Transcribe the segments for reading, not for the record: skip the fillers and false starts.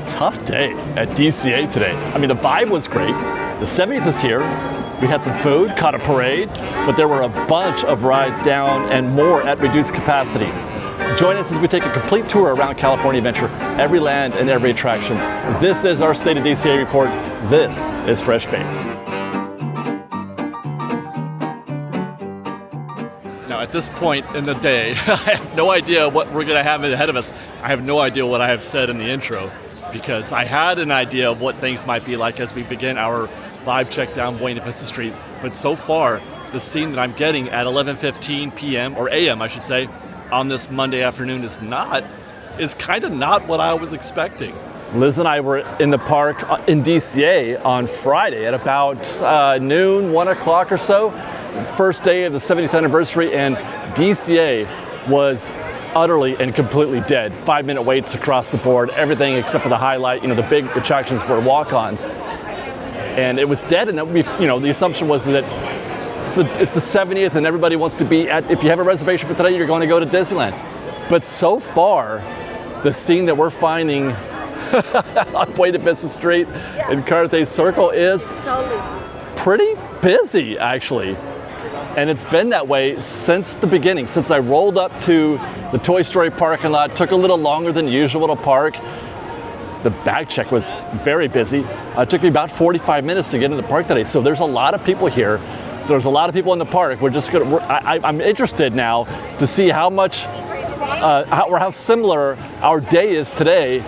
tough day at DCA today. I mean, the vibe was great. The 70th is here. We had some food, caught a parade, but there were a bunch of rides down and more at reduced capacity. Join us as we take a complete tour around California Adventure, every land and every attraction. This is our State of DCA report. This is FreshBaked. Now, at this point in the day, I have no idea what we're going to have ahead of us. I have no idea what I have said in the intro, because I had an idea of what things might be like as we begin our vibe check down Buena Vista Street. But so far, the scene that I'm getting at 11:15 p.m. or a.m. I should say, on this Monday afternoon is kind of not what I was expecting. Liz and I were in the park in DCA on Friday at about noon, 1 o'clock or so. First day of the 70th anniversary, and DCA was utterly and completely dead. 5-minute waits across the board, everything except for the highlight, the big attractions were walk-ons. And it was dead, and the assumption was that it's the 70th and everybody wants to be at, if you have a reservation for today, you're going to go to Disneyland. But so far, the scene that we're finding on Buena Vista Street in Carthay Circle is pretty busy, actually. And it's been that way since the beginning, since I rolled up to the Toy Story parking lot. Took a little longer than usual to park. The bag check was very busy. It took me about 45 minutes to get into the park today. So there's a lot of people here. There's a lot of people in the park. I'm interested now to see how similar our day is today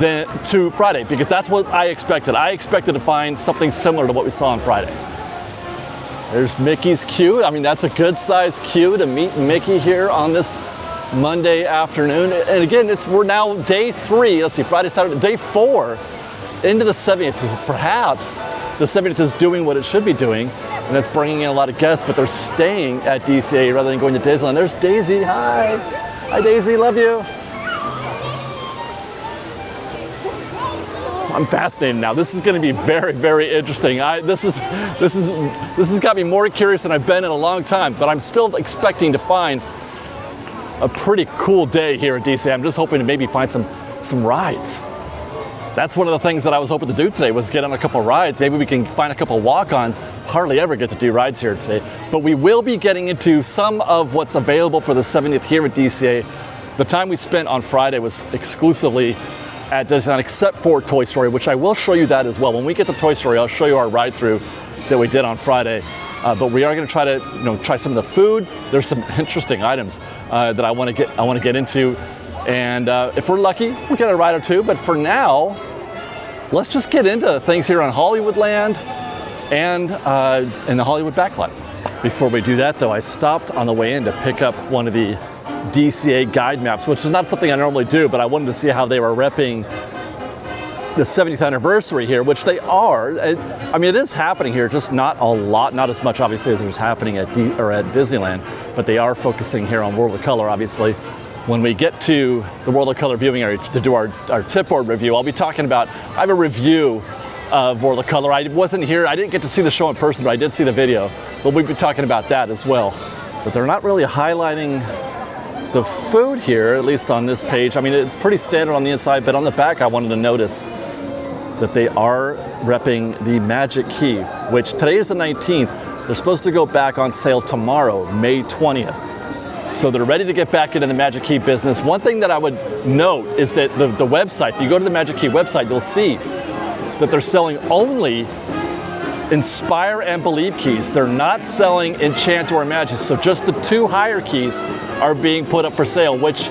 to Friday, because that's what I expected. I expected to find something similar to what we saw on Friday. There's Mickey's queue. I mean, that's a good sized queue to meet Mickey here on this Monday afternoon. And again, we're now day 3. Let's see, Friday, Saturday, day 4 into the 70th. Perhaps the 70th is doing what it should be doing, and that's bringing in a lot of guests, but they're staying at DCA rather than going to Disneyland. There's Daisy. Hi. Hi, Daisy. Love you. I'm fascinated now. This is going to be very, very interesting. This has got me more curious than I've been in a long time, but I'm still expecting to find a pretty cool day here at DCA. I'm just hoping to maybe find some rides. That's one of the things that I was hoping to do today, was get on a couple rides. Maybe we can find a couple walk-ons. Hardly ever get to do rides here today. But we will be getting into some of what's available for the 70th here at DCA. The time we spent on Friday was exclusively at Disneyland, except for Toy Story, which I will show you that as well. When we get to Toy Story, I'll show you our ride-through that we did on Friday. But we are going to try to try some of the food. There's some interesting items that I want to get into. And if we're lucky, we'll get a ride or two. But for now, let's just get into things here on Hollywoodland and in the Hollywood backlot. Before we do that, though, I stopped on the way in to pick up one of the DCA guide maps, which is not something I normally do, but I wanted to see how they were repping the 70th anniversary here, which they are. I mean, it is happening here, just not a lot, not as much obviously as it was happening at Disneyland, but they are focusing here on World of Color, obviously. When we get to the World of Color viewing area to do our tip board review, I'll be talking about, I have a review of World of Color. I wasn't here, I didn't get to see the show in person, but I did see the video, but we'll be talking about that as well. But they're not really highlighting the food here, at least on this page. I mean, it's pretty standard on the inside, but on the back I wanted to notice that they are repping the Magic Key, which today is the 19th. They're supposed to go back on sale tomorrow, May 20th. So they're ready to get back into the Magic Key business. One thing that I would note is that the website, if you go to the Magic Key website, you'll see that they're selling only Inspire and Believe keys. They're not selling Enchant or Imagine. So just the 2 higher keys are being put up for sale, which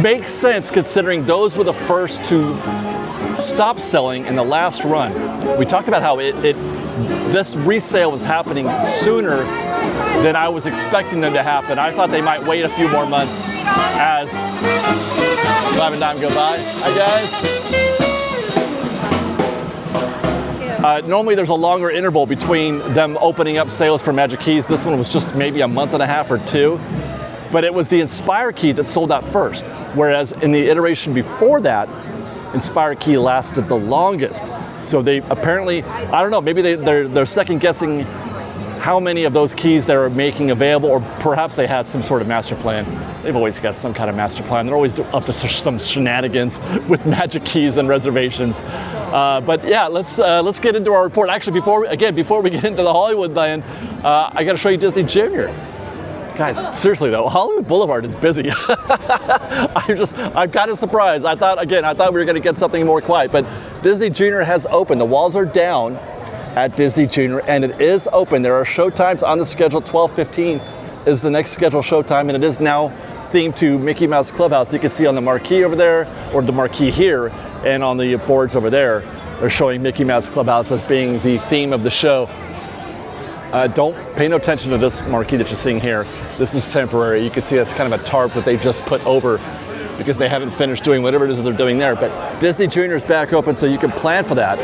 makes sense considering those were the first to stop selling in the last run. We talked about how this resale was happening sooner than I was expecting them to happen. I thought they might wait a few more months as time and time go by. Hi guys. Normally there's a longer interval between them opening up sales for Magic Keys. This one was just maybe a month and a half or 2. But it was the Inspire Key that sold out first, whereas in the iteration before that, Inspire Key lasted the longest. So they apparently, I don't know, maybe they're second guessing how many of those keys they're making available, or perhaps they had some sort of master plan. They've always got some kind of master plan. They're always up to some shenanigans with magic keys and reservations. But yeah, let's get into our report. Actually, before we get into the Hollywood land, I got to show you Disney Junior. Guys, seriously though, Hollywood Boulevard is busy. I'm kind of surprised. I thought we were going to get something more quiet, but Disney Junior has opened. The walls are down at Disney Junior, and it is open. There are show times on the schedule. 12:15 is the next scheduled show time, and it is now themed to Mickey Mouse Clubhouse. You can see on the marquee over there, or the marquee here, and on the boards over there, they're showing Mickey Mouse Clubhouse as being the theme of the show. Don't pay no attention to this marquee that you're seeing here. This is temporary. You can see that's kind of a tarp that they've just put over because they haven't finished doing whatever it is that they're doing there. But Disney Junior is back open, so you can plan for that.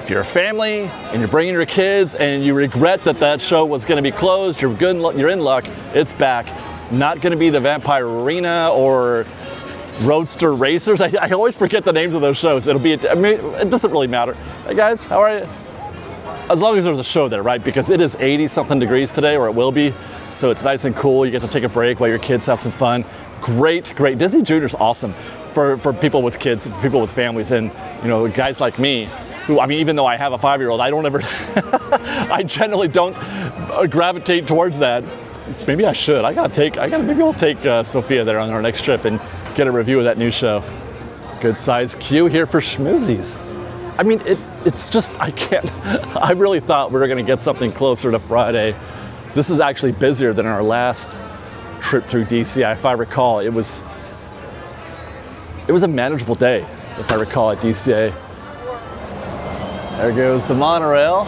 If you're a family and you're bringing your kids and you regret that show was going to be closed, you're in luck. It's back. Not going to be the Vampire Arena or Roadster Racers. I always forget the names of those shows. It doesn't really matter. Hey guys, how are you? As long as there's a show there, right? Because it is 80-something degrees today, or it will be. So it's nice and cool. You get to take a break while your kids have some fun. Great. Disney Junior's awesome for people with kids, people with families, and guys like me, who, even though I have a 5-year-old, I don't ever, I generally don't gravitate towards that. Maybe I should. Maybe we'll take Sophia there on our next trip and get a review of that new show. Good size queue here for schmoozies. It's just, I really thought we were going to get something closer to Friday. This is actually busier than our last trip through DCA. If I recall, it was a manageable day, if I recall, at DCA. There goes the monorail.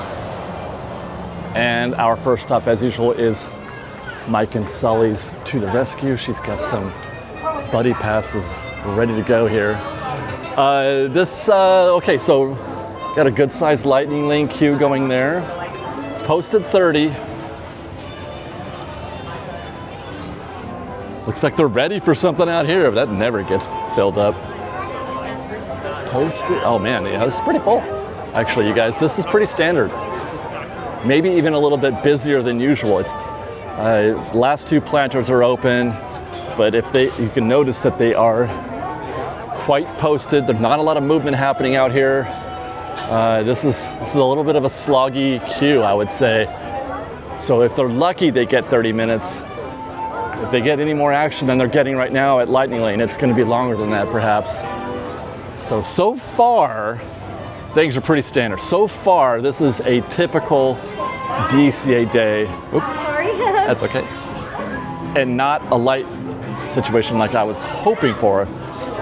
And our first stop, as usual, is Mike and Sully's to the rescue. She's got some buddy passes ready to go here. Okay, so got a good sized lightning lane queue going there. Posted 30. Looks like they're ready for something out here, but that never gets filled up. Posted, oh man, yeah, this is pretty full. Actually, you guys, this is pretty standard. Maybe even a little bit busier than usual. It's last two planters are open, but you can notice that they are quite posted. There's not a lot of movement happening out here. This is a little bit of a sloggy queue, I would say. So if they're lucky, they get 30 minutes. If they get any more action than they're getting right now at Lightning Lane, it's going to be longer than that, perhaps. So far, things are pretty standard. So far, this is a typical DCA day. Oops. Sorry. That's okay. And not a light situation like I was hoping for,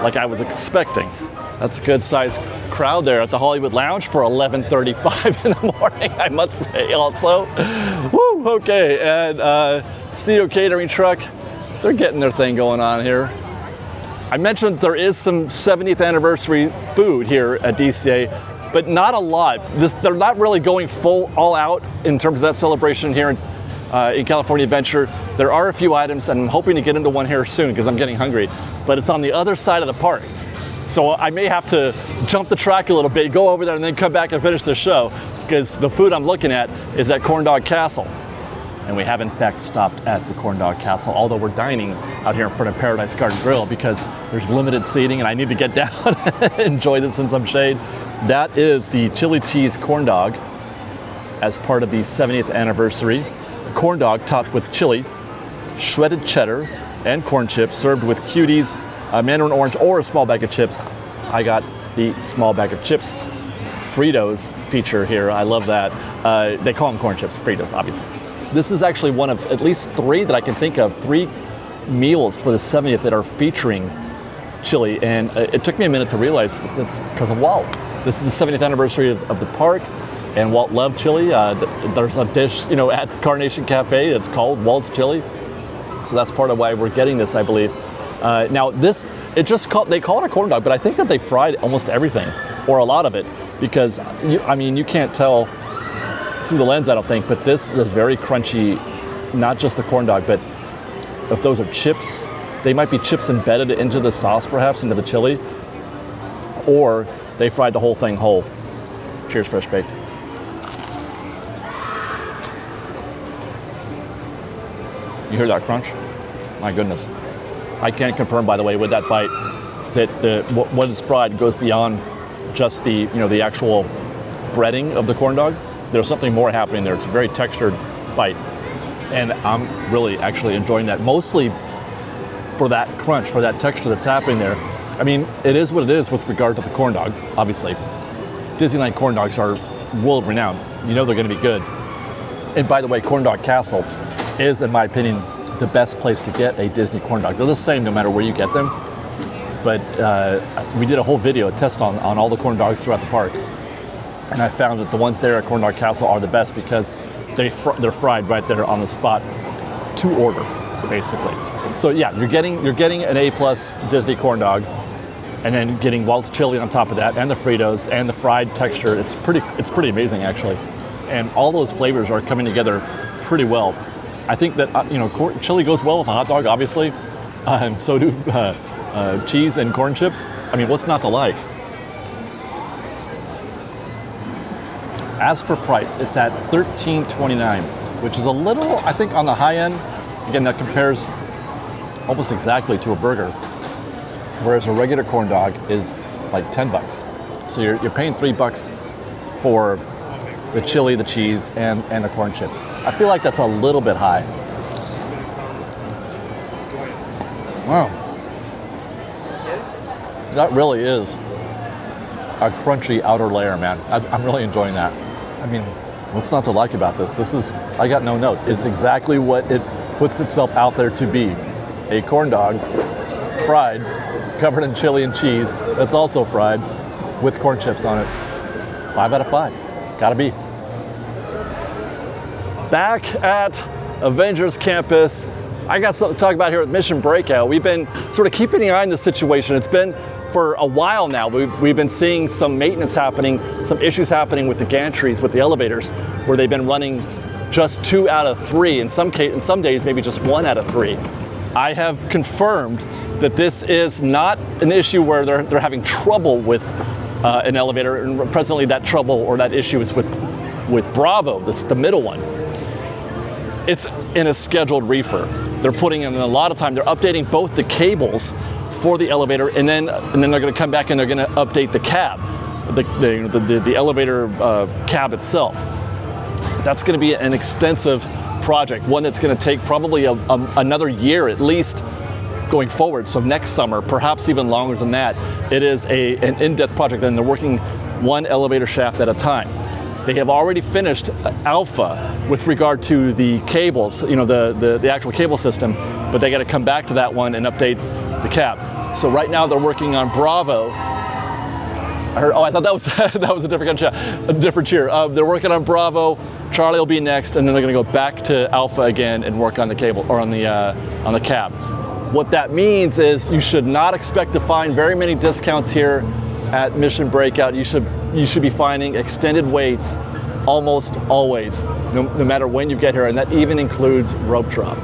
like I was expecting. That's a good sized crowd there at the Hollywood Lounge for 11:35 in the morning, I must say also. Woo, okay, and Studio Catering Truck, they're getting their thing going on here. I mentioned there is some 70th anniversary food here at DCA, but not a lot. They're not really going full all out in terms of that celebration here in California Adventure. There are a few items, and I'm hoping to get into one here soon because I'm getting hungry, but it's on the other side of the park. So I may have to jump the track a little bit, go over there, and then come back and finish the show, because the food I'm looking at is at Corn Dog Castle. And we have in fact stopped at the Corn Dog Castle, although we're dining out here in front of Paradise Garden Grill because there's limited seating and I need to get down and enjoy this in some shade. That is the chili cheese corn dog as part of the 70th anniversary. Corn dog topped with chili, shredded cheddar, and corn chips, served with cuties, mandarin orange, or a small bag of chips. I got the small bag of chips. Fritos feature here. I love that. They call them corn chips, Fritos, obviously. This is actually one of at least three that I can think of, 3 meals for the 70th that are featuring chili. And it took me a minute to realize that's because of Walt. This is the 70th anniversary of the park, and Walt loved chili. There's a dish, at the Carnation Cafe that's called Walt's Chili. So that's part of why we're getting this, I believe. Now this, they call it a corn dog, but I think that they fried almost everything, or a lot of it, because you can't tell through the lens, I don't think, but this is very crunchy, not just the corn dog, but if those are chips, they might be chips embedded into the sauce, perhaps, into the chili, or they fried the whole thing whole. Cheers, Fresh Baked. You hear that crunch? My goodness. I can't confirm, by the way, with that bite that when it's fried goes beyond just the the actual breading of the corn dog. There's something more happening there. It's a very textured bite, and I'm really actually enjoying that. Mostly for that crunch, for that texture that's happening there. I mean, it is what it is with regard to the corn dog. Obviously, Disneyland corn dogs are world renowned. You know they're going to be good. And by the way, Corn Dog Castle is, in my opinion, the best place to get a Disney corn dog. They're the same no matter where you get them. But we did a whole video, a test on all the corn dogs throughout the park. And I found that the ones there at Corn Dog Castle are the best because they're fried right there on the spot to order, basically. So yeah, you're getting an A+ Disney corn dog, and then getting Walt's chili on top of that, and the Fritos, and the fried texture. It's pretty amazing, actually. And all those flavors are coming together pretty well. I think that chili goes well with a hot dog, obviously. So do cheese and corn chips. I mean, what's not to like? As for price, it's at $13.29, which is a little, I think, on the high end. Again, that compares almost exactly to a burger, whereas a regular corn dog is like $10. So you're paying $3 for the chili, the cheese, and the corn chips. I feel like that's a little bit high. Wow. That really is a crunchy outer layer, man. I'm really enjoying that. I mean, what's not to like about this? I got no notes. It's exactly what it puts itself out there to be. A corn dog, fried, covered in chili and cheese, that's also fried, with corn chips on it. 5 out of 5. Gotta be. Back at Avengers Campus, I got something to talk about here at Mission Breakout. We've been sort of keeping an eye on the situation. It's been for a while now. We've been seeing some maintenance happening, some issues happening with the gantries, with the elevators, where they've been running just 2 out of 3. In some days, maybe just 1 out of 3. I have confirmed that this is not an issue where they're having trouble with an elevator, and presently that trouble or that issue is with Bravo, the middle one. It's in a scheduled reefer. They're putting in a lot of time. They're updating both the cables for the elevator, and then they're going to come back and they're going to update the cab, the elevator cab itself. That's going to be an extensive project, one that's going to take probably another year at least going forward. So next summer, perhaps even longer than that. It is an in-depth project, and they're working one elevator shaft at a time. They have already finished alpha with regard to the cables, the actual cable system, but they got to come back to that one and update the cab. So right now they're working on Bravo. I thought that was a different cheer. They're working on Bravo. Charlie will be next, and then they're going to go back to Alpha again and work on the cable or on the cab. What that means is you should not expect to find very many discounts here at Mission Breakout. You should be finding extended waits almost always, no matter when you get here, and that even includes rope drop.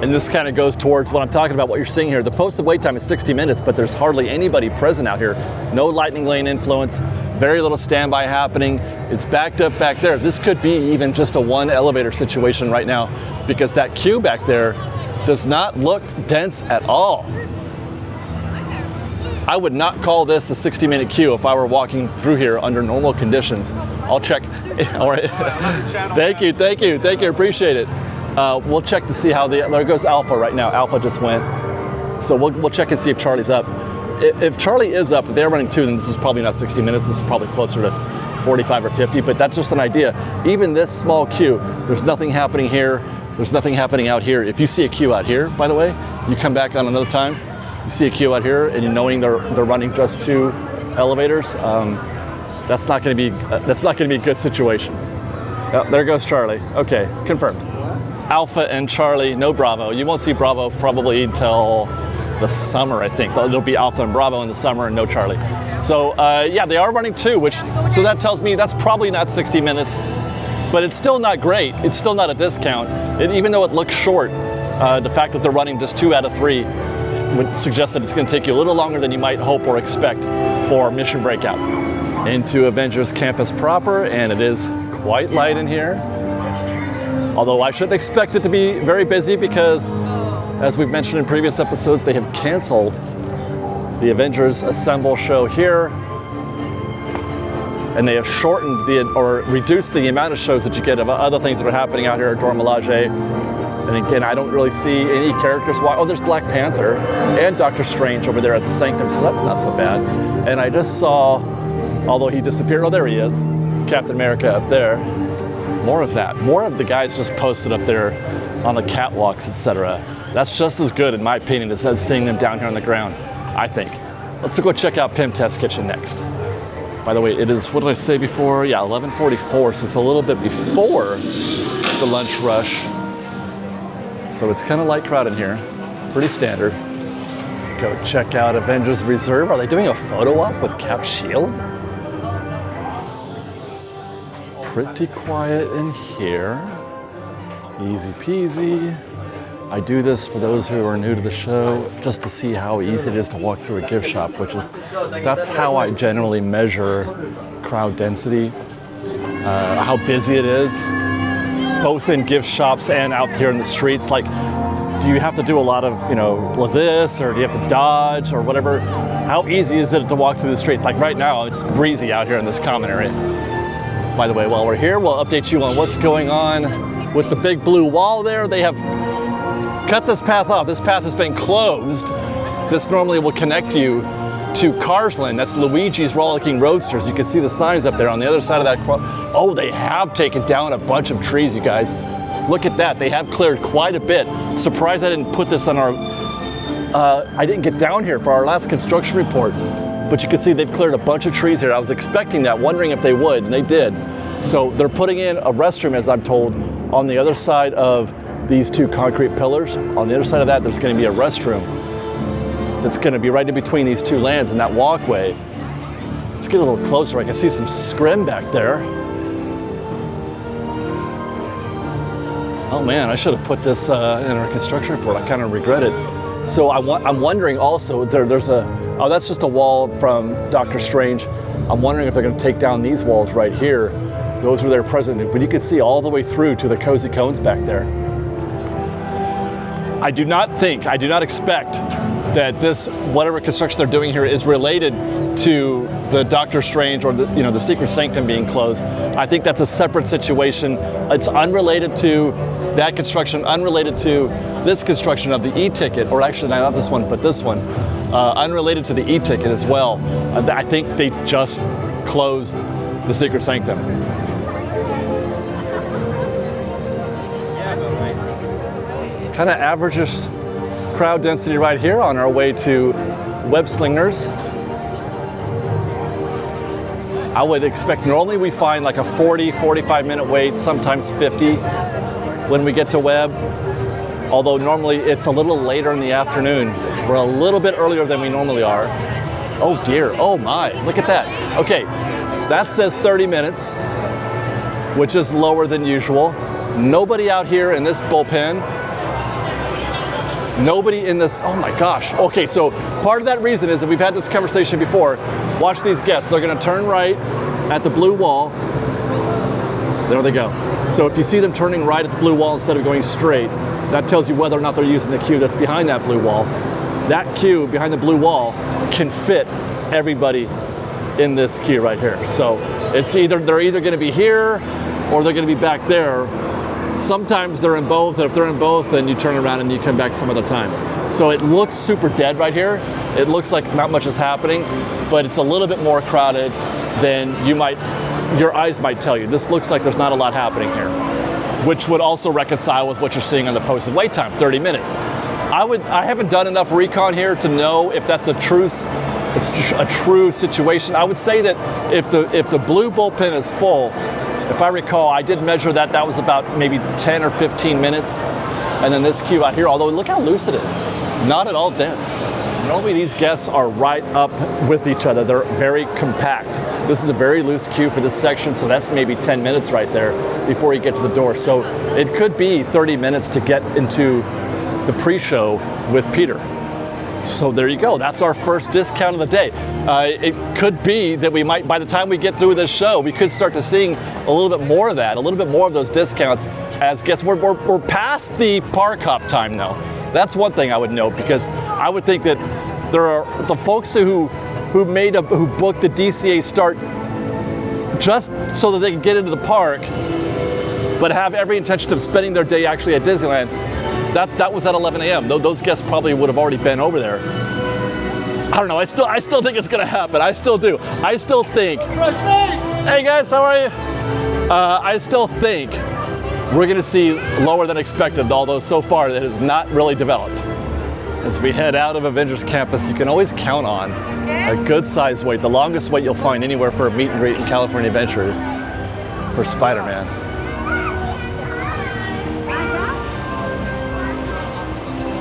And this kind of goes towards what I'm talking about, what you're seeing here. The posted wait time is 60 minutes, but there's hardly anybody present out here. No lightning lane influence, very little standby happening. It's backed up back there. This could be even just a one elevator situation right now, because that queue back there does not look dense at all. I would not call this a 60-minute queue if I were walking through here under normal conditions. I'll check. All right. Thank you, appreciate it. We'll check to see how there goes Alpha right now. Alpha just went. So we'll check and see if Charlie's up. If Charlie is up, if they're running 2, then this is probably not 60 minutes. This is probably closer to 45 or 50, but that's just an idea. Even this small queue, there's nothing happening here. There's nothing happening out here. If you see a queue out here, by the way, you come back on another time, you see a queue out here, and you knowing they're running just 2 elevators, that's not going to be a good situation. Oh, there goes Charlie. Okay, confirmed. Alpha and Charlie, no Bravo. You won't see Bravo probably until the summer, I think. There'll be Alpha and Bravo in the summer and no Charlie. So yeah, they are running 2, so that tells me that's probably not 60 minutes, but it's still not great. It's still not a discount. Even though it looks short, the fact that they're running just 2 out of 3 would suggest that it's going to take you a little longer than you might hope or expect for Mission Breakout. Into Avengers Campus proper, and it is quite light in here. Although I shouldn't expect it to be very busy because, as we've mentioned in previous episodes, they have canceled the Avengers Assemble show here, and they have shortened or reduced the amount of shows that you get of other things that are happening out here at Dora Milaje. And again, I don't really see any characters. Oh, there's Black Panther and Doctor Strange over there at the Sanctum, so that's not so bad. And I just saw, although he disappeared, oh, there he is, Captain America up there. More of that. More of the guys just posted up there on the catwalks, etc. That's just as good, in my opinion, as seeing them down here on the ground, I think. Let's go check out Pym Test Kitchen next. By the way, it is, what did I say before? Yeah, 11:44, so it's a little bit before the lunch rush. So it's kind of light crowd in here, pretty standard. Go check out Avengers Reserve. Are they doing a photo op with Cap Shield? Pretty quiet in here. Easy peasy. I do this for those who are new to the show, just to see how easy it is to walk through a gift shop, that's how I generally measure crowd density, how busy it is, both in gift shops and out here in the streets. Like, do you have to do a lot of, this, or do you have to dodge or whatever? How easy is it to walk through the streets? Like right now, it's breezy out here in this common area. By the way, while we're here, we'll update you on what's going on with the big blue wall there. They have cut this path off. This path has been closed. This normally will connect you to Carsland. That's Luigi's Rollicking Roadsters. You can see the signs up there on the other side of that. Oh, they have taken down a bunch of trees, you guys. Look at that. They have cleared quite a bit. I'm surprised I didn't put this on our, I didn't get down here for our last construction report, but you can see they've cleared a bunch of trees here. I was expecting that, wondering if they would, and they did. So they're putting in a restroom, as I'm told, on the other side of these two concrete pillars. On the other side of that, there's going to be a restroom that's going to be right in between these two lands and that walkway. Let's get a little closer. I can see some scrim back there. Oh man, I should have put this in our construction report. I kind of regret it. So I'm wondering also, there's oh, that's just a wall from Doctor Strange. I'm wondering if they're going to take down these walls right here. Those were their present, but you can see all the way through to the Cozy Cones back there. I do not expect that this, whatever construction they're doing here, is related to the Doctor Strange or the Secret Sanctum being closed. I think that's a separate situation. It's unrelated to that construction, unrelated to this construction of the e-ticket, or actually not this one, but this one, unrelated to the e-ticket as well. I think they just closed the Secret Sanctum. Kind of averages crowd density right here on our way to Web Slingers. I would expect, normally we find like a 45 minute wait, sometimes 50 when we get to Web. Although normally it's a little later in the afternoon. We're a little bit earlier than we normally are. Oh dear, oh my, look at that. Okay, that says 30 minutes, which is lower than usual. Nobody out here in this bullpen. Nobody in this, oh my gosh. Okay, so part of that reason is that we've had this conversation before. Watch these guests. They're gonna turn right at the blue wall. There they go. So if you see them turning right at the blue wall instead of going straight, that tells you whether or not they're using the queue that's behind that blue wall. That queue behind the blue wall can fit everybody in this queue right here. So it's they're either gonna be here or they're gonna be back there. Sometimes they're in both, and if they're in both, then you turn around and you come back some other time. So it looks super dead right here. It looks like not much is happening, but it's a little bit more crowded than your eyes might tell you. This looks like there's not a lot happening here, which would also reconcile with what you're seeing on the posted wait time, 30 minutes. I haven't done enough recon here to know if that's a true situation. I would say that if the blue bullpen is full, if I recall, I did measure that was about maybe 10 or 15 minutes. And then this queue out here, although look how loose it is. Not at all dense. Normally these guests are right up with each other. They're very compact. This is a very loose queue for this section, so that's maybe 10 minutes right there before you get to the door. So it could be 30 minutes to get into the pre-show with Peter. So there you go. That's our first discount of the day. It could be that we might, by the time we get through this show, we could start to seeing a little bit more of that, a little bit more of those discounts as guests. We're past the park hop time though. That's one thing I would note, because I would think that there are the folks who booked the DCA start just so that they can get into the park, but have every intention of spending their day actually at Disneyland. That was at 11 a.m. Those guests probably would have already been over there. I don't know. I still think it's gonna happen. I still do. I still think. Hey guys, how are you? I still think we're gonna see lower than expected, although so far it has not really developed. As we head out of Avengers Campus, you can always count on a good size wait, the longest wait you'll find anywhere for a meet and greet in California Adventure for Spider-Man.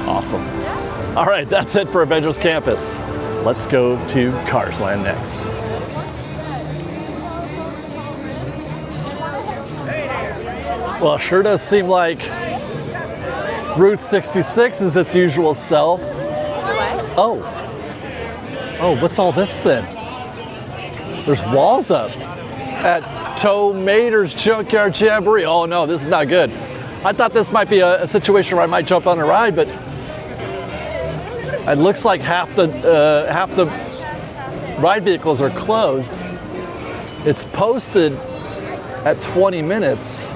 Awesome. All right, that's it for Avengers Campus. Let's go to Cars Land next. Well, it sure does seem like Route 66 is its usual self. Oh, what's all this then? There's walls up at Tow Mater's Junkyard Jamboree. Oh no, this is not good. I thought this might be a situation where I might jump on a ride, but it looks like half the ride vehicles are closed. It's posted at 20 minutes.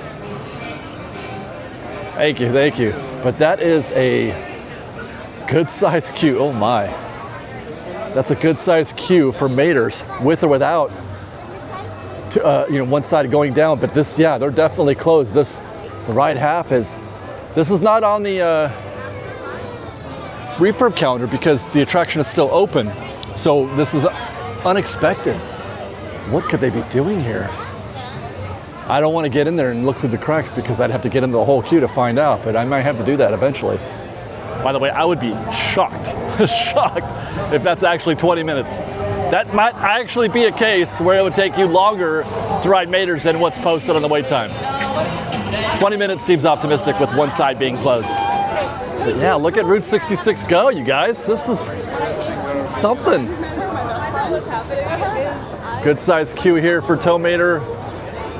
Thank you. But that is a good size queue. Oh my. That's a good size queue for Mater's, with or without one side going down. But this, yeah, they're definitely closed. The ride half is, this is not on the refurb calendar because the attraction is still open. So this is unexpected. What could they be doing here? I don't want to get in there and look through the cracks because I'd have to get into the whole queue to find out, but I might have to do that eventually. By the way, I would be shocked if that's actually 20 minutes. That might actually be a case where it would take you longer to ride Mater's than what's posted on the wait time. 20 minutes seems optimistic with one side being closed. But yeah, look at Route 66 go, you guys. This is something. Good size queue here for Tow Mater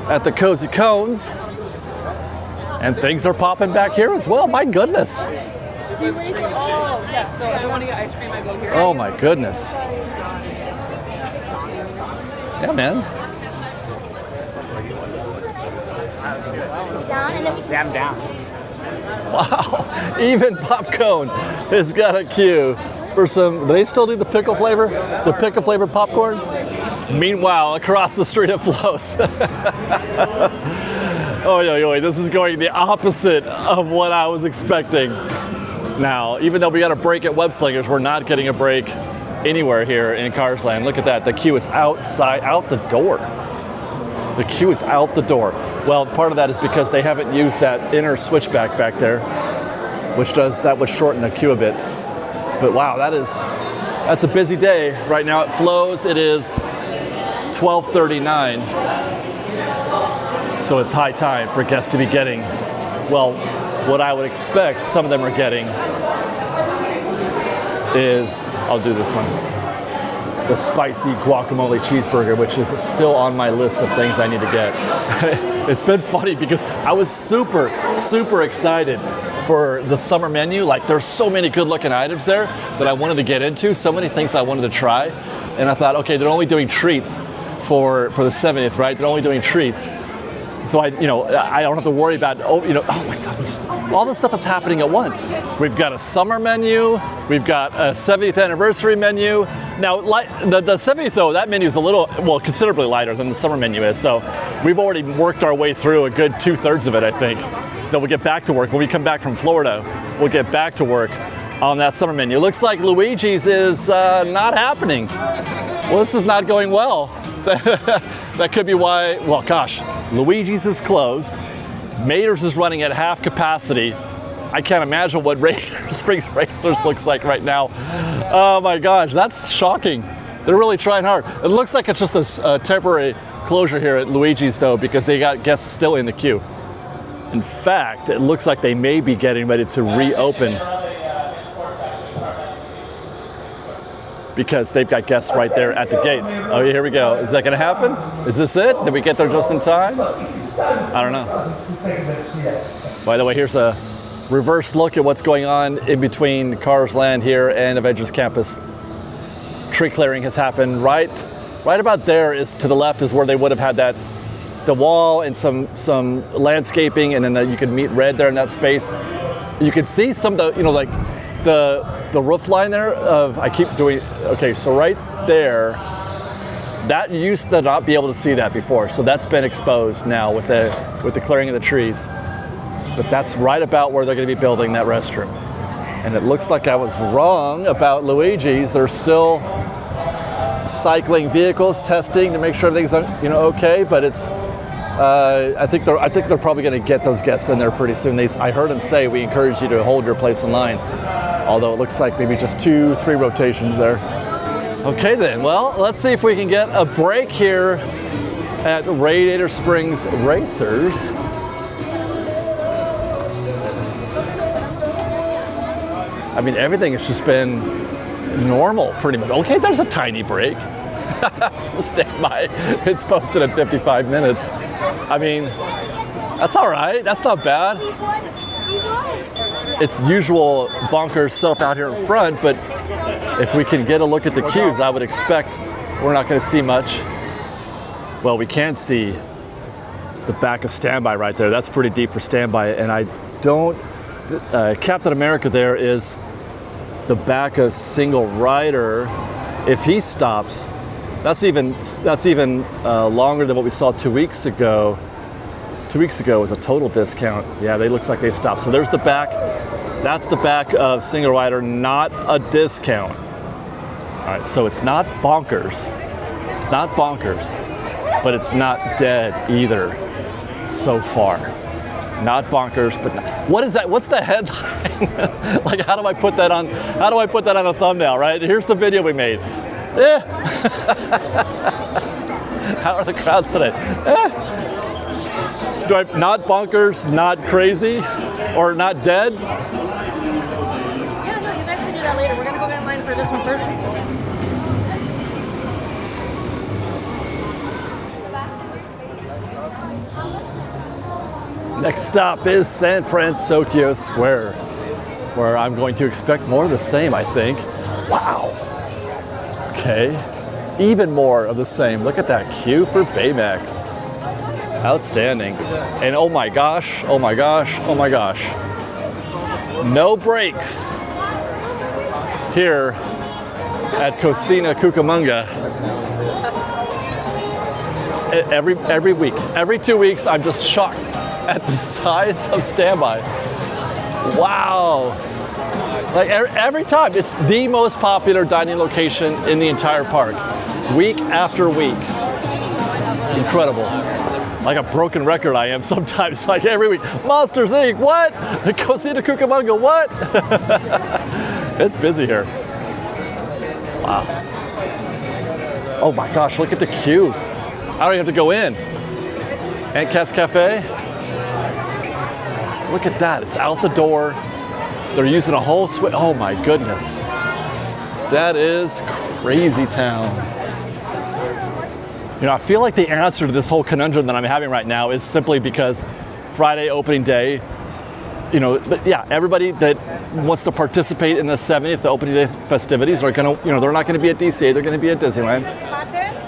at the Cozy Cones. And things are popping back here as well. My goodness. Oh my goodness. Yeah, man. Yeah, I'm down. Wow. Even Popcorn has got a queue for some. Do they still do the pickle flavor? The pickle flavored popcorn? Meanwhile, across the street it flows. Oh, this is going the opposite of what I was expecting. Now, even though we got a break at Web Slingers, we're not getting a break anywhere here in Cars Land. Look at that, the queue is outside, out the door. The queue is out the door. Well, part of that is because they haven't used that inner switchback back there, that would shorten the queue a bit. But wow, that's a busy day. Right now it flows, it is 12:39. So it's high time for guests to be getting, well, what I would expect some of them are getting is, I'll do this one, the spicy guacamole cheeseburger, which is still on my list of things I need to get. It's been funny because I was super excited for the summer menu. Like, there's so many good looking items there that I wanted to get into, so many things I wanted to try. And I thought, okay, they're only doing treats for the 70th, right? They're only doing treats. So I don't have to worry about, oh my God, all this stuff is happening at once. We've got a summer menu, we've got a 70th anniversary menu. Now, the 70th though, that menu is considerably lighter than the summer menu is. So we've already worked our way through a good 2/3 of it, I think. So we'll get back to work. When we come back from Florida, we'll get back to work on that summer menu. Looks like Luigi's is not happening. Well, this is not going well. That could be why, well, gosh, Luigi's is closed. Mater's is running at half capacity. I can't imagine what Springs Racers looks like right now. Oh my gosh, that's shocking. They're really trying hard. It looks like it's just a temporary closure here at Luigi's though, because they got guests still in the queue. In fact, it looks like they may be getting ready to reopen. because they've got guests right there at the gates. Oh, here we go. Is that going to happen? Is this it? Did we get there just in time? I don't know. By the way, here's a reverse look at what's going on in between Cars Land here and Avengers Campus. Tree clearing has happened right about there. Is to the left is where they would have had the wall and some landscaping, and then you could meet Red there in that space. You could see some of the, like the roof line there of, I keep doing, okay, so right there, that you used to not be able to see that before. So that's been exposed now with the clearing of the trees. But that's right about where they're going to be building that restroom. And it looks like I was wrong about Luigi's. They're still cycling vehicles, testing to make sure everything's okay. But it's I think they're probably going to get those guests in there pretty soon. I heard them say we encourage you to hold your place in line. Although it looks like maybe just 2-3 rotations there. Okay then. Well, let's see if we can get a break here at Radiator Springs Racers. I mean, everything has just been normal, pretty much. Okay, there's a tiny break. Stand by. It's posted at 55 minutes. I mean, that's all right. That's not bad. It's usual bonkers stuff out here in front, but if we can get a look at the queues, I would expect we're not going to see much. Well, we can see the back of standby right there. That's pretty deep for standby, and I don't. Captain America there is the back of single rider. If he stops, that's even longer than what we saw 2 weeks ago. 2 weeks ago was a total discount. Yeah, they looks like they stopped. So there's the back. That's the back of single rider, not a discount. All right, so it's not bonkers. It's not bonkers, but it's not dead either so far. Not bonkers, but what is that? What's the headline? Like, how do I put that on a thumbnail, right? Here's the video we made. How are the crowds today? Not bonkers, not crazy, or not dead? Yeah, no, you guys can do that later. We're gonna go get mine for this one first. Next stop is San Francisco Square, where I'm going to expect more of the same, I think. Wow. Okay. Even more of the same. Look at that queue for Baymax. Outstanding. And oh my gosh, oh my gosh, oh my gosh. No breaks here at Cocina Cucamonga. Every week, every 2 weeks, I'm just shocked at the size of standby. Wow. Like every time, it's the most popular dining location in the entire park, week after week. Incredible. Like a broken record I am sometimes, like every week. Monsters Inc., what? Cocina Cucamonga, what? It's busy here. Wow. Oh my gosh, look at the queue. I don't even have to go in. Aunt Cass Cafe. Look at that, it's out the door. They're using a whole switch. Oh my goodness. That is crazy town. I feel like the answer to this whole conundrum that I'm having right now is simply because Friday opening day, everybody that wants to participate in the 70th, the opening day festivities are gonna, they're not gonna be at DCA, they're gonna be at Disneyland.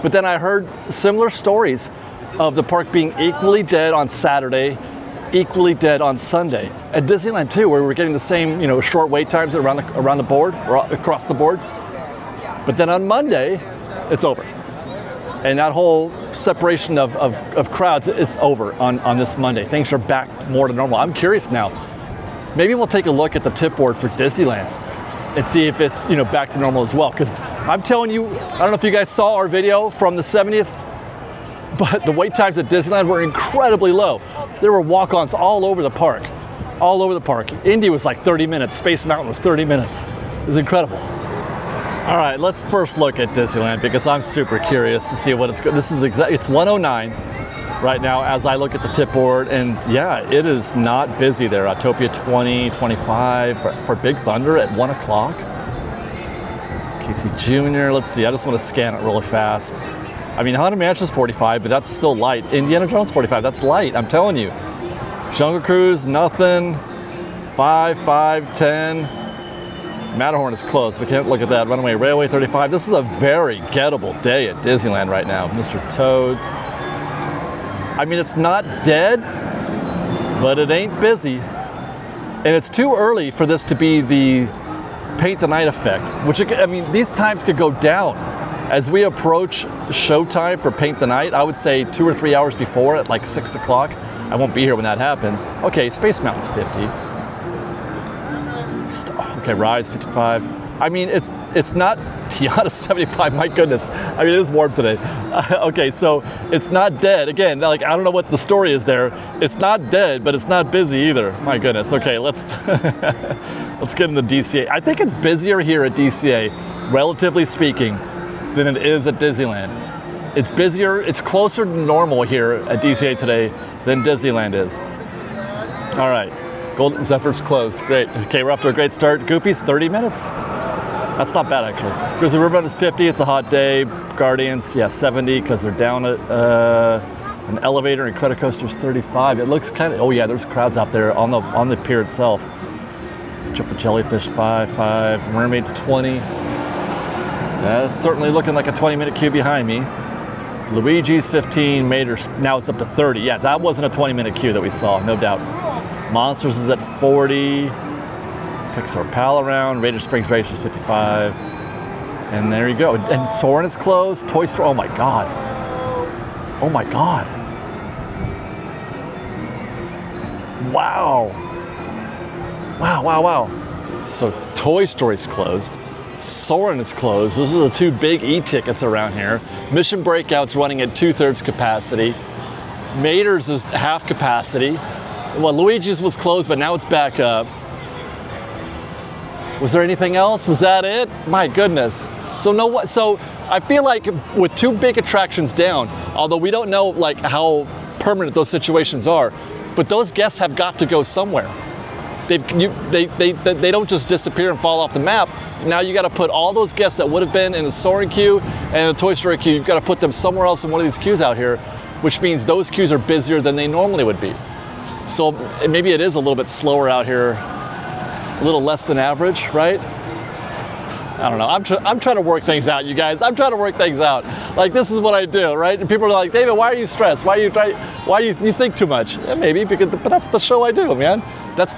But then I heard similar stories of the park being equally dead on Saturday, equally dead on Sunday. At Disneyland too, where we're getting the same, short wait times around the board, or across the board. But then on Monday, it's over. And that whole separation of crowds, it's over on this Monday. Things are back more to normal. I'm curious now. Maybe we'll take a look at the tip board for Disneyland and see if it's back to normal as well. Because I'm telling you, I don't know if you guys saw our video from the 70th, but the wait times at Disneyland were incredibly low. There were walk-ons all over the park. All over the park. Indy was like 30 minutes. Space Mountain was 30 minutes. It was incredible. All right, let's first look at Disneyland because I'm super curious to see what it's good. This is it's 109 right now as I look at the tip board, and yeah, it is not busy there. Autopia 20, 25 for Big Thunder at 1 o'clock. Casey Jr., let's see, I just want to scan it really fast. I mean, Haunted Mansion's 45, but that's still light. Indiana Jones 45, that's light, I'm telling you. Jungle Cruise, nothing. 5, 10. Matterhorn is close, we can't look at that. Runaway Railway 35. This is a very gettable day at Disneyland right now. Mr. Toad's. I mean, it's not dead, but it ain't busy. And it's too early for this to be the paint the night effect, which, I mean, these times could go down. As we approach showtime for Paint the Night, I would say 2 or 3 hours before at like 6 o'clock. I won't be here when that happens. Okay, Space Mountain's 50. Okay, Rise 55. I mean, it's not Tiana 75. My goodness. I mean, it is warm today. Okay, so it's not dead. Again, like I don't know what the story is there. It's not dead, but it's not busy either. My goodness. Okay, let's let's get into DCA. I think it's busier here at DCA, relatively speaking, than it is at Disneyland. It's busier. It's closer to normal here at DCA today than Disneyland is. All right. Golden Zephyr's closed. Great. Okay, we're off to a great start. Goofy's 30 minutes. That's not bad, actually. Grizzly Riverboat is 50. It's a hot day. Guardians, yeah, 70 because they're down at an elevator, and Credit Coaster's 35. It looks kind of. Oh yeah, there's crowds out there on the pier itself. Jump a Jellyfish 5. Mermaid's 20. That's certainly looking like a 20-minute queue behind me. Luigi's 15. Mater's now it's up to 30. Yeah, that wasn't a 20-minute queue that we saw, no doubt. Monsters is at 40. Pixar Pal Around. Raider Springs Race is 55. And there you go. And Soarin' is closed. Toy Story. Oh my God. Oh my God. Wow. Wow. So Toy Story's closed. Soarin' is closed. Those are the two big e-tickets around here. Mission Breakout's running at 2/3 capacity. Mater's is half capacity. Well, Luigi's was closed, but now it's back up. Was there anything else? Was that it? My goodness. So I feel like with two big attractions down, although we don't know like how permanent those situations are, but those guests have got to go somewhere. They don't just disappear and fall off the map. Now you got to put all those guests that would have been in the Soarin' queue and the Toy Story queue, you've got to put them somewhere else in one of these queues out here, which means those queues are busier than they normally would be. So maybe it is a little bit slower out here, a little less than average, right? I don't know. I'm trying to work things out, you guys. I'm trying to work things out. Like this is what I do, right? And people are like, David, why are you stressed? Why you think too much? Yeah, maybe but that's the show I do, man. That's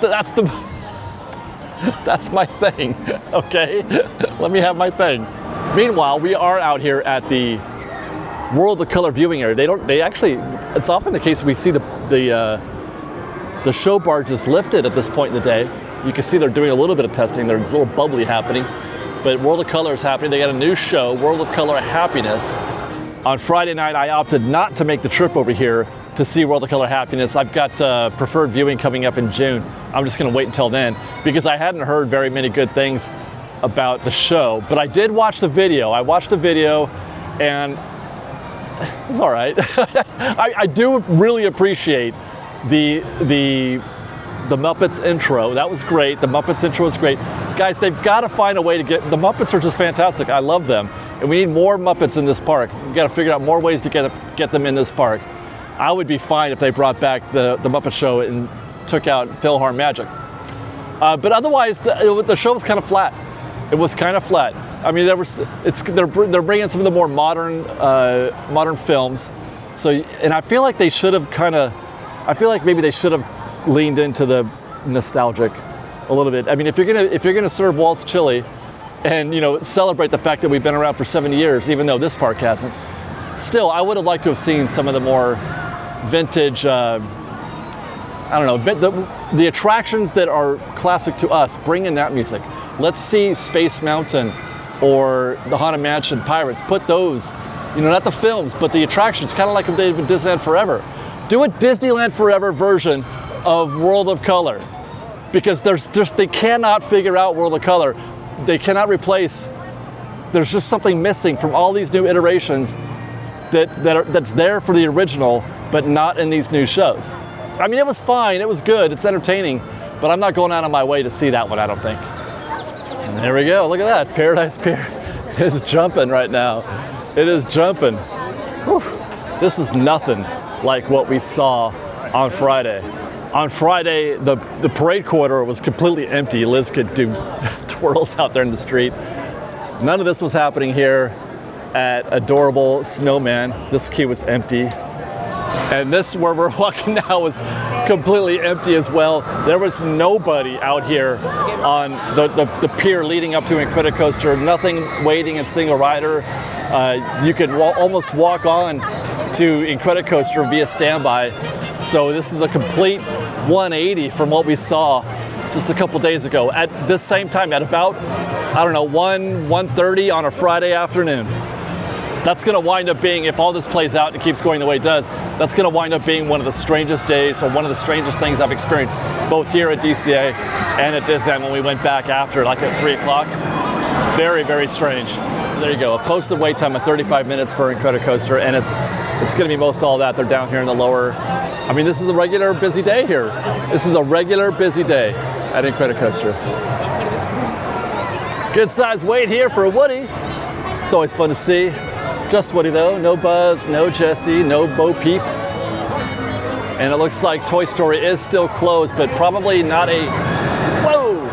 my thing. Okay, let me have my thing. Meanwhile, we are out here at the World of Color viewing area. It's often the case we see the show barges lifted at this point in the day. You can see they're doing a little bit of testing. There's a little bubbly happening. But World of Color is happening. They got a new show, World of Color Happiness. On Friday night, I opted not to make the trip over here to see World of Color Happiness. I've got preferred viewing coming up in June. I'm just gonna wait until then because I hadn't heard very many good things about the show. But I did watch the video. I watched the video and it's all right. I do really appreciate the Muppets intro. That was great. The Muppets intro was great. Guys, they've got to find a way to get, the Muppets are just fantastic. I love them. And we need more Muppets in this park. We've got to figure out more ways to get them in this park. I would be fine if they brought back the Muppet Show and took out Philhar Magic. But otherwise, the show was kind of flat. It was kind of flat. I mean, they're bringing some of the more modern films. So, and I feel like they should have maybe they should have leaned into the nostalgic a little bit. I mean, if you're gonna serve Walt's Chili and celebrate the fact that we've been around for 70 years, even though this park hasn't, still I would have liked to have seen some of the more vintage, I don't know, the attractions that are classic to us. Bring in that music. Let's see Space Mountain or the Haunted Mansion Pirates. Put those, not the films, but the attractions, kind of like if they've been Disneyland Forever. Do a Disneyland Forever version of World of Color, because they cannot figure out World of Color. They cannot replace. There's just something missing from all these new iterations that's there for the original, but not in these new shows. I mean, it was fine. It was good. It's entertaining, but I'm not going out of my way to see that one, I don't think. And there we go. Look at that. Paradise Pier. is jumping right now. It is jumping. Whew. This is nothing like what we saw on Friday. On Friday, the parade corridor was completely empty. Liz could do twirls out there in the street. None of this was happening here at Adorable Snowman. This queue was empty. And this, where we're walking now, is completely empty as well. There was nobody out here on the pier leading up to Incredicoaster. Nothing waiting in single rider. You could almost walk on to Incredicoaster via standby. So this is a complete 180 from what we saw just a couple days ago. At this same time, at about, I don't know, 1:30 on a Friday afternoon. That's going to wind up being, if all this plays out and keeps going the way it does, that's going to wind up being one of the strangest days, or one of the strangest things I've experienced, both here at DCA and at Disneyland when we went back after, like at 3 o'clock. Very, very strange. There you go, a posted wait time of 35 minutes for Incredicoaster, and it's going to be most all that. They're down here in the lower. I mean, this is a regular busy day here. This is a regular busy day at Incredicoaster. Good size wait here for a Woody. It's always fun to see. Just Woody though, no Buzz, no Jessie, no Bo Peep. And it looks like Toy Story is still closed, but probably not a, whoa!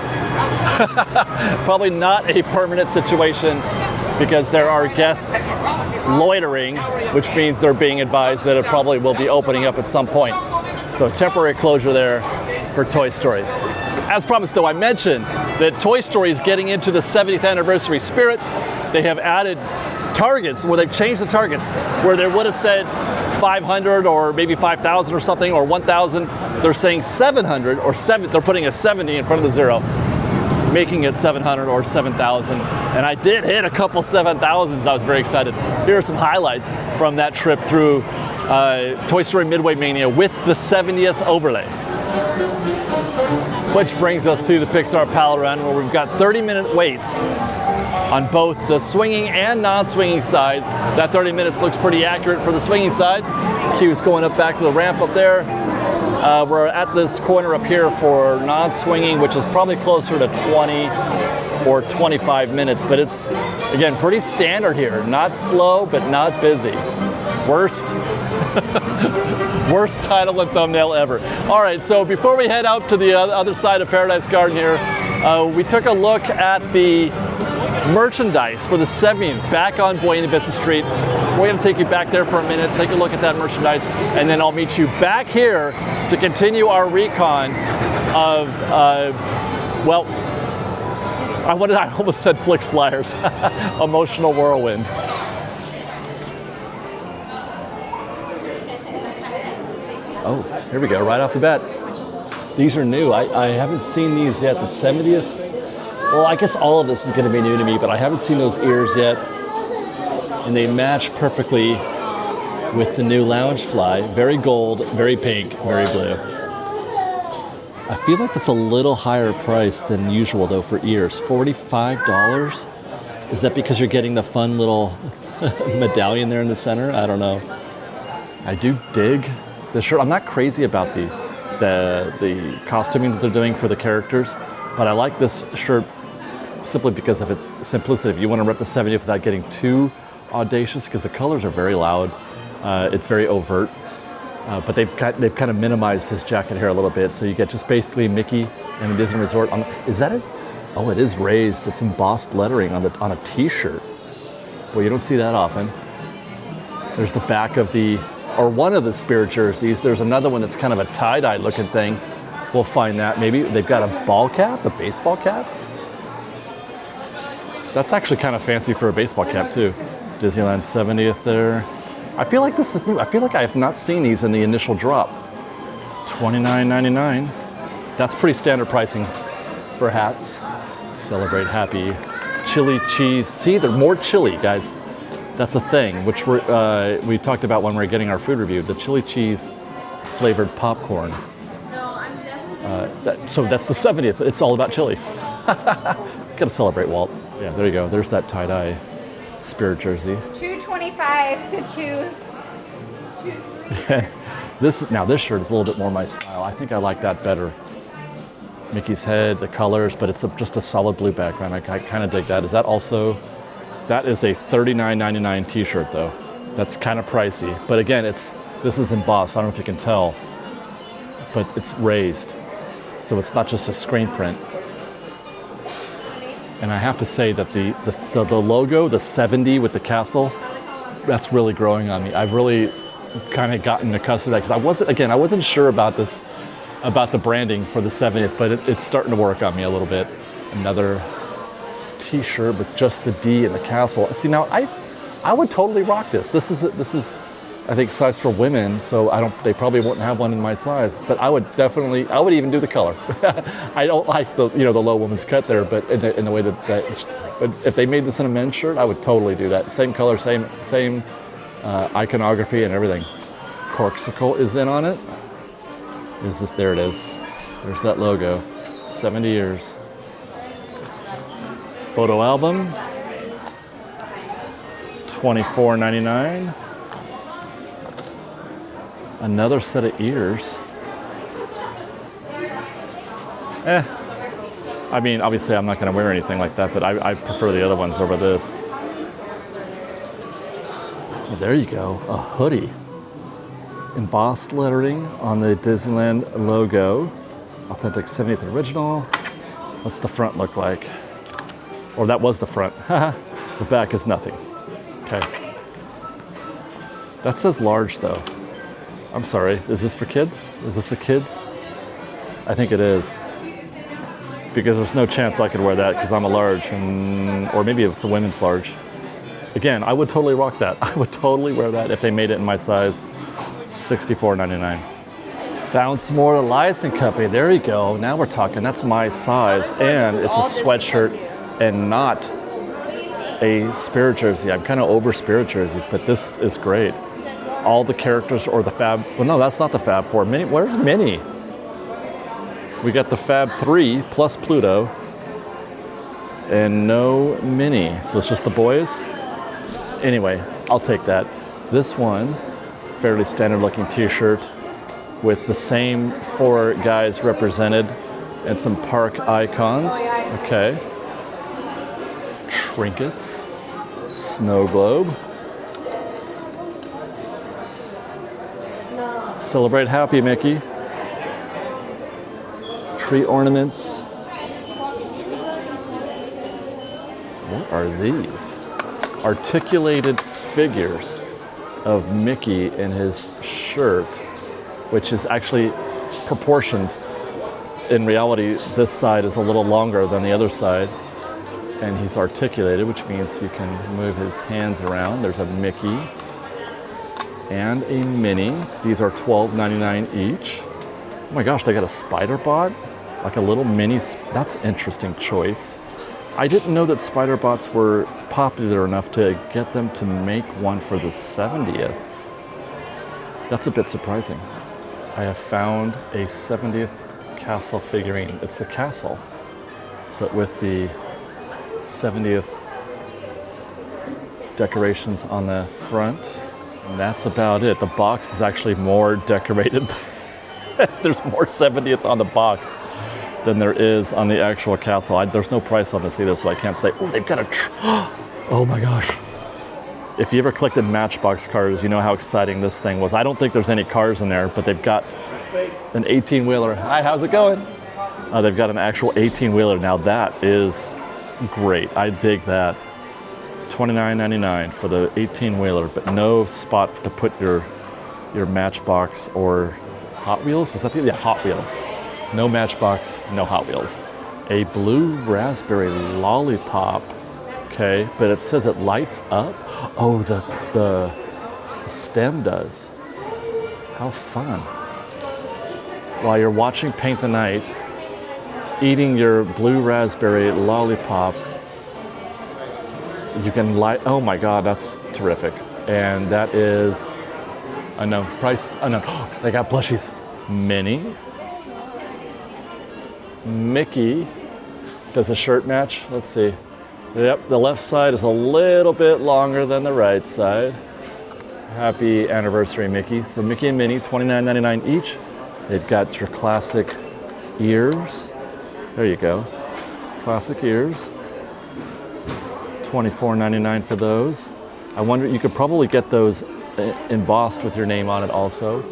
Probably not a permanent situation, because there are guests loitering, which means they're being advised that it probably will be opening up at some point. So temporary closure there for Toy Story. As promised though, I mentioned that Toy Story is getting into the 70th anniversary spirit. They have added targets, where they've changed the targets, where they would have said 500 or maybe 5,000 or something, or 1,000. They're saying 700 or 7. They're putting a 70 in front of the zero, making it 700 or 7,000. And I did hit a couple 7,000s. I was very excited. Here are some highlights from that trip through Toy Story Midway Mania with the 70th overlay. Which brings us to the Pixar Pal Run, where we've got 30-minute waits on both the swinging and non-swinging side. That 30 minutes looks pretty accurate for the swinging side. Queue's going up back to the ramp up there. We're at this corner up here for non-swinging, which is probably closer to 20 or 25 minutes, but it's, again, pretty standard here. Not slow, but not busy. Worst title and thumbnail ever. All right, so before we head out to the other side of Paradise Garden here, we took a look at the merchandise for the 70th back on Buena Vista Street. We're going to take you back there for a minute, take a look at that merchandise, and then I'll meet you back here to continue our recon of, well, I almost said Flix Flyers, Emotional Whirlwind. Oh, here we go, right off the bat. These are new. I haven't seen these yet. The 70th. Well, I guess all of this is going to be new to me, but I haven't seen those ears yet. And they match perfectly with the new Loungefly. Very gold, very pink, very blue. I feel like it's a little higher price than usual, though, for ears. $45? Is that because you're getting the fun little medallion there in the center? I don't know. I do dig the shirt. I'm not crazy about the costuming that they're doing for the characters, but I like this shirt simply because of its simplicity. If you want to rep the 70th without getting too audacious, because the colors are very loud, it's very overt, but they've kind of minimized his jacket hair a little bit, so you get just basically Mickey and the Disney Resort. Is that it? Oh, it is raised. It's embossed lettering on a T-shirt. Boy, you don't see that often. There's the back of or one of the Spirit jerseys. There's another one that's kind of a tie-dye looking thing. We'll find that. Maybe they've got a ball cap, a baseball cap. That's actually kind of fancy for a baseball cap too. Disneyland 70th there. I feel like this is new. I feel like I have not seen these in the initial drop. $29.99. That's pretty standard pricing for hats. Celebrate Happy. Chili cheese. See, they're more chili, guys. That's a thing, which we talked about when we were getting our food review, the chili cheese flavored popcorn. So that's the 70th. It's all about chili. Gotta celebrate, Walt. Yeah, there you go. There's that tie-dye Spirit jersey. $2.25 to $2. This shirt is a little bit more my style. I think I like that better. Mickey's head, the colors, but it's just a solid blue background. I kind of dig that. Is that also That is a $39.99 t-shirt though. That's kind of pricey. But again, this is embossed. I don't know if you can tell, but it's raised. So it's not just a screen print. And I have to say that the logo, the 70 with the castle, that's really growing on me. I've really kind of gotten accustomed to that because I wasn't sure about this, about the branding for the 70th, but it's starting to work on me a little bit. Another t-shirt with just the D and the castle. See, now I would totally rock this. This is I think size for women, so they probably wouldn't have one in my size, but I would even do the color. I don't like the low woman's cut there, but in the way but if they made this in a men's shirt, I would totally do that. Same color, same iconography and everything. Corksicle is in on it. There it is. There's that logo. 70 years. Photo album. $24.99. Another set of ears. I mean, obviously I'm not going to wear anything like that, but I prefer the other ones over this. Well, there you go, a hoodie. Embossed lettering on the Disneyland logo. Authentic 70th original. What's the front look like? Or that was the front. The back is nothing. Okay. That says large though. I'm sorry, is this for kids? Is this a kids? I think it is. Because there's no chance I could wear that because I'm a large, or maybe it's a women's large. Again, I would totally rock that. I would totally wear that if they made it in my size. $64.99. Found some more Elias & Company. There you go. Now we're talking. That's my size, and it's a sweatshirt and not a Spirit jersey. I'm kind of over Spirit jerseys, but this is great. All the characters or the Fab. Well, no, that's not the Fab Four. Minnie, where's Minnie? We got the Fab 3 plus Pluto, and no Minnie. So it's just the boys. Anyway, I'll take that. This one, fairly standard looking t-shirt with the same 4 guys represented and some park icons. Okay. Trinkets. Snow globe. Celebrate happy, Mickey. Tree ornaments. What are these? Articulated figures of Mickey in his shirt, which is actually proportioned. In reality, this side is a little longer than the other side, and he's articulated, which means you can move his hands around. There's a Mickey and a Minnie. These are $12.99 each. Oh my gosh, they got a spider bot, like a little mini. That's an interesting choice. I didn't know that spider bots were popular enough to get them to make one for the 70th. That's a bit surprising. I have found a 70th castle figurine. It's the castle, but with the 70th decorations on the front. And that's about it. The box is actually more decorated. There's more 70th on the box than there is on the actual castle. There's no price on this either, so I can't say, oh, they've got a, oh my gosh. If you ever collected Matchbox cars, you know how exciting this thing was. I don't think there's any cars in there, but they've got an 18-wheeler. Hi, how's it going? They've got an actual 18-wheeler. Now that is great. I dig that. $29.99 for the 18-wheeler, but no spot to put your Matchbox or Hot Wheels. Was that the, yeah, Hot Wheels. No Matchbox, no Hot Wheels. A blue raspberry lollipop. Okay, but it says it lights up. Oh, the stem does. How fun. While you're watching Paint the Night, eating your blue raspberry lollipop, you can light, oh my God, that's terrific. And that is unknown price, unknown. Oh, they got plushies. Minnie. Mickey. Does a shirt match? Let's see. Yep, the left side is a little bit longer than the right side. Happy anniversary, Mickey. So Mickey and Minnie, $29.99 each. They've got your classic ears. There you go. Classic ears. $24.99 for those. I wonder, you could probably get those embossed with your name on it also.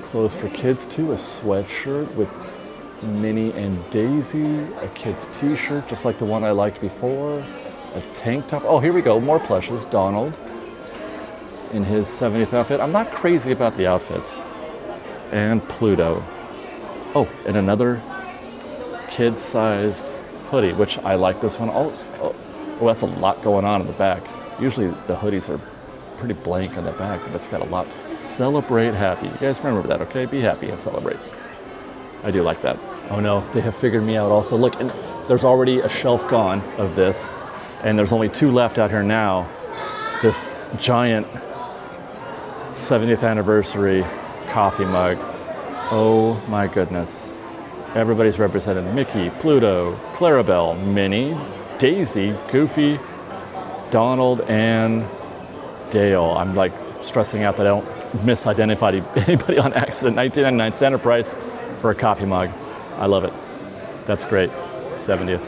Clothes for kids too, a sweatshirt with Minnie and Daisy, a kid's t-shirt just like the one I liked before, a tank top. Oh, here we go, more plushes. Donald in his 70th outfit. I'm not crazy about the outfits. And Pluto. Oh, and another kid-sized hoodie, which I like this one also. Oh, that's a lot going on in the back. Usually the hoodies are pretty blank on the back, but it's got a lot. Celebrate happy. You guys remember that, okay? Be happy and celebrate. I do like that. Oh no, they have figured me out also. Look, and there's already a shelf gone of this, and there's only 2 left out here now. This giant 70th anniversary coffee mug. Oh my goodness. Everybody's represented. Mickey, Pluto, Clarabelle, Minnie, Daisy, Goofy, Donald, and Dale. I'm like stressing out that I don't misidentify anybody on accident. $19.99 standard price for a coffee mug. I love it. That's great. 70th.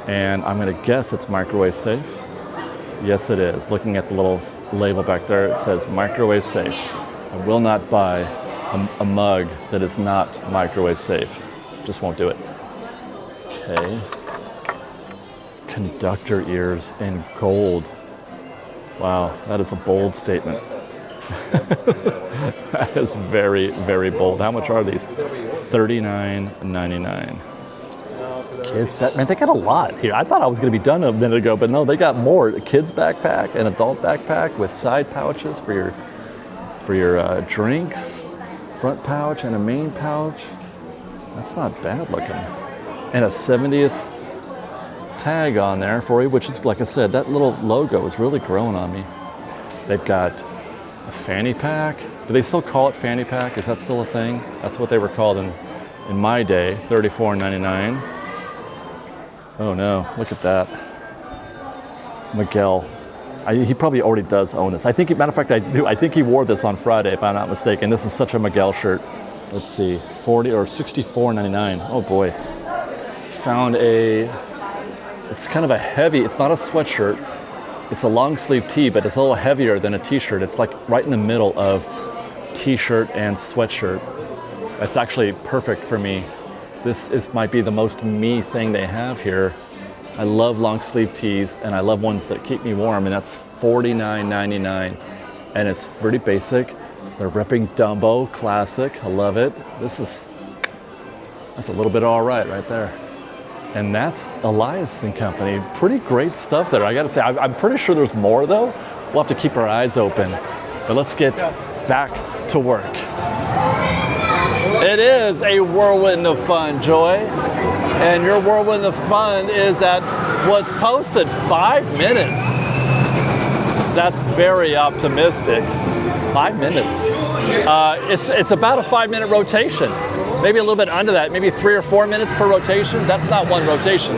And I'm gonna guess it's microwave safe. Yes, it is. Looking at the little label back there, it says microwave safe. I will not buy a mug that is not microwave safe. Just won't do it. Okay. Conductor ears in gold. Wow, that is a bold statement. That is very, very bold. How much are these? $39.99. Kids backpack. Man, they got a lot here. I thought I was going to be done a minute ago, but no, they got more. A kid's backpack, an adult backpack with side pouches for your drinks, front pouch and a main pouch. That's not bad looking. And a 70th tag on there for you, which is, like I said, that little logo is really growing on me. They've got a fanny pack. Do they still call it fanny pack? Is that still a thing? That's what they were called in my day, $34.99. Oh no, look at that. Miguel. He probably already does own this. I think, matter of fact, I do. I think he wore this on Friday, if I'm not mistaken. This is such a Miguel shirt. Let's see, $64.99. Oh boy. Found it's kind of a heavy, it's not a sweatshirt. It's a long sleeve tee, but it's a little heavier than a t-shirt. It's like right in the middle of t-shirt and sweatshirt. That's actually perfect for me. This might be the most me thing they have here. I love long sleeve tees, and I love ones that keep me warm, and that's $49.99. And it's pretty basic. They're ripping Dumbo, classic. I love it. That's a little bit all right there. And that's Elias & Company. Pretty great stuff there. I gotta say, I'm pretty sure there's more though. We'll have to keep our eyes open. But let's get back to work. It is a whirlwind of fun, Joy. And your whirlwind of fun is at what's posted 5 minutes. That's very optimistic. 5 minutes. It's about a 5-minute rotation. Maybe a little bit under that, maybe 3 or 4 minutes per rotation. That's not one rotation.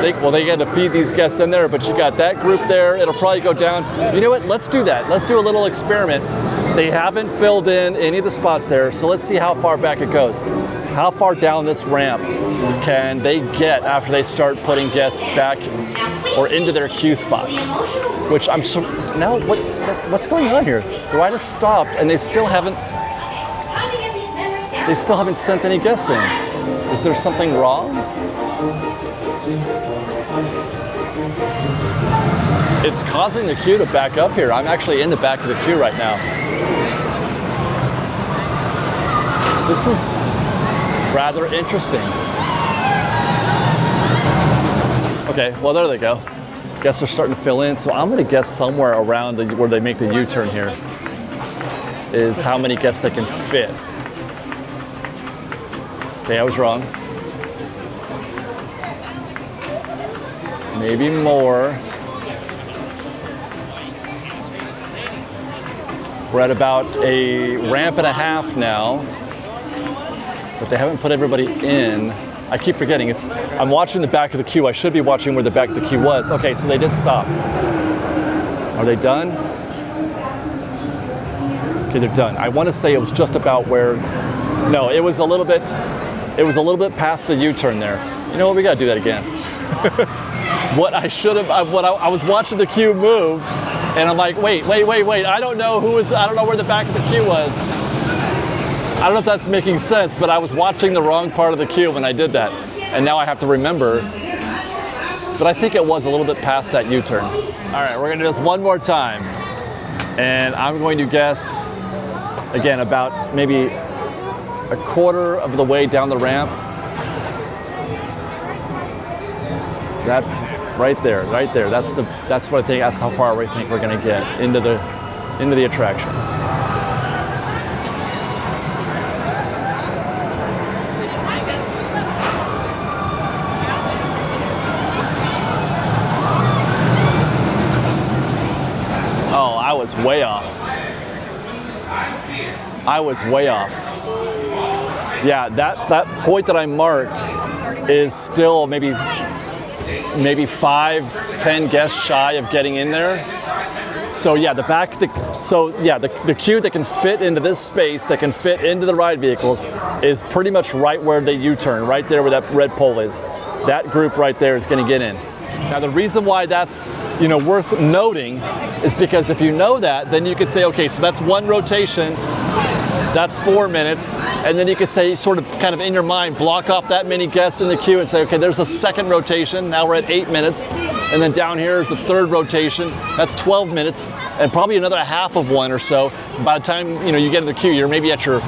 They got to feed these guests in there, but you got that group there. It'll probably go down. You know what? Let's do that. Let's do a little experiment. They haven't filled in any of the spots there, so let's see how far back it goes. How far down this ramp can they get after they start putting guests back or into their queue spots? Which I'm so, now what's going on here? The ride has stopped and they still haven't sent any guests in. Is there something wrong? It's causing the queue to back up here. I'm actually in the back of the queue right now. This is rather interesting. Okay, well there they go. Guests are starting to fill in, so I'm gonna guess somewhere around where they make the U-turn here is how many guests they can fit. Okay, I was wrong. Maybe more. We're at about a ramp and a half now, but they haven't put everybody in. I keep forgetting, I'm watching the back of the queue. I should be watching where the back of the queue was. Okay, so they did stop. Are they done? Okay, they're done. I want to say it was just about where, no, it was a little bit It was a little bit past the U-turn there. You know what, we gotta do that again. What I should have, I was watching the queue move, and I'm like, wait, I don't know where the back of the queue was. I don't know if that's making sense, but I was watching the wrong part of the queue when I did that. And now I have to remember, but I think it was a little bit past that U-turn. All right, we're gonna do this one more time. And I'm going to guess, again, about maybe a quarter of the way down the ramp. That right there. That's what I think. That's how far we think we're going to get into the attraction. Oh, I was way off. Yeah, that point that I marked is still maybe 5-10 guests shy of getting in there. So yeah, the queue that can fit into this space, that can fit into the ride vehicles, is pretty much right where the U-turn, right there where that red pole is. That group right there is going to get in. Now the reason why that's worth noting is because if you know that, then you could say, okay, so that's one rotation. That's 4 minutes, and then you could say, sort of kind of in your mind, block off that many guests in the queue and say, okay, there's a second rotation, now we're at 8 minutes, and then down here is the third rotation, that's 12 minutes, and probably another half of one or so. By the time you get in the queue, you're maybe at your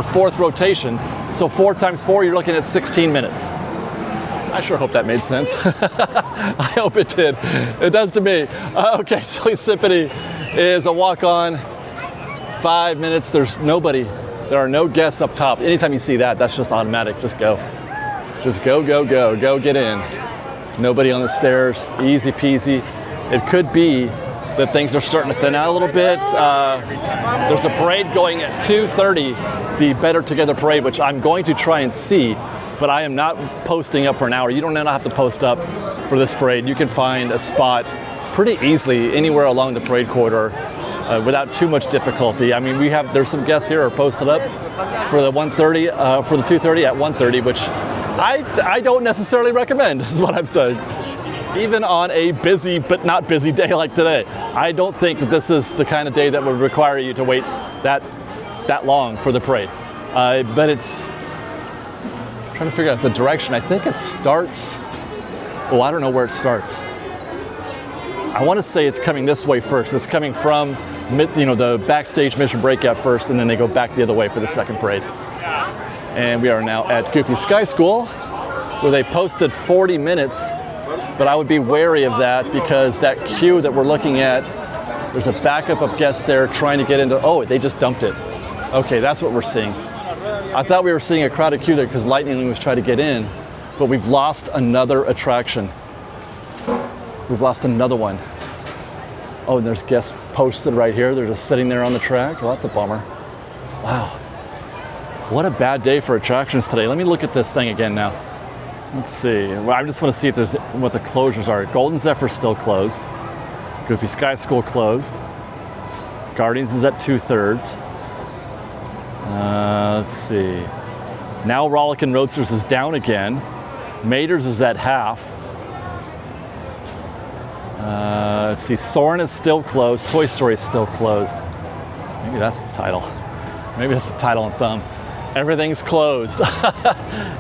fourth rotation, so 4 times 4, you're looking at 16 minutes. I sure hope that made sense. I hope it did. It does to me. Okay, Silly Sippity is a walk-on. 5 minutes, there's nobody. There are no guests up top. Anytime you see that, that's just automatic. Just go. Just go, get in. Nobody on the stairs, easy peasy. It could be that things are starting to thin out a little bit. There's a parade going at 2:30, the Better Together parade, which I'm going to try and see, but I am not posting up for an hour. You don't have to post up for this parade. You can find a spot pretty easily anywhere along the parade corridor. Without too much difficulty. I mean, there's some guests here are posted up for the 1:30, for the 2:30 at 1:30, which I don't necessarily recommend, is what I'm saying. Even on a busy but not busy day like today, I don't think that this is the kind of day that would require you to wait that long for the parade. But I'm trying to figure out the direction. I think it starts. Oh, I don't know where it starts. I want to say it's coming this way first. It's coming from the backstage mission breakout first, and then they go back the other way for the second parade. And we are now at Goofy Sky School, where they posted 40 minutes, but I would be wary of that because that queue that we're looking at, there's a backup of guests there trying to get into, oh, they just dumped it. Okay, that's what we're seeing. I thought we were seeing a crowded queue there because Lightning was trying to get in, but we've lost another attraction. We've lost another one. Oh, and there's guests posted right here. They're just sitting there on the track. Well, that's a bummer. Wow. What a bad day for attractions today. Let me look at this thing again now. Let's see. Well, I just want to see if there's what the closures are. Golden Zephyr's still closed. Goofy Sky School closed. Guardians is at 2/3. Let's see. Now Rollickin' Roadsters is down again. Mater's is at half. Let's see, Soarin' is still closed. Toy Story is still closed. Maybe that's the title. Maybe that's the title and thumb. Everything's closed.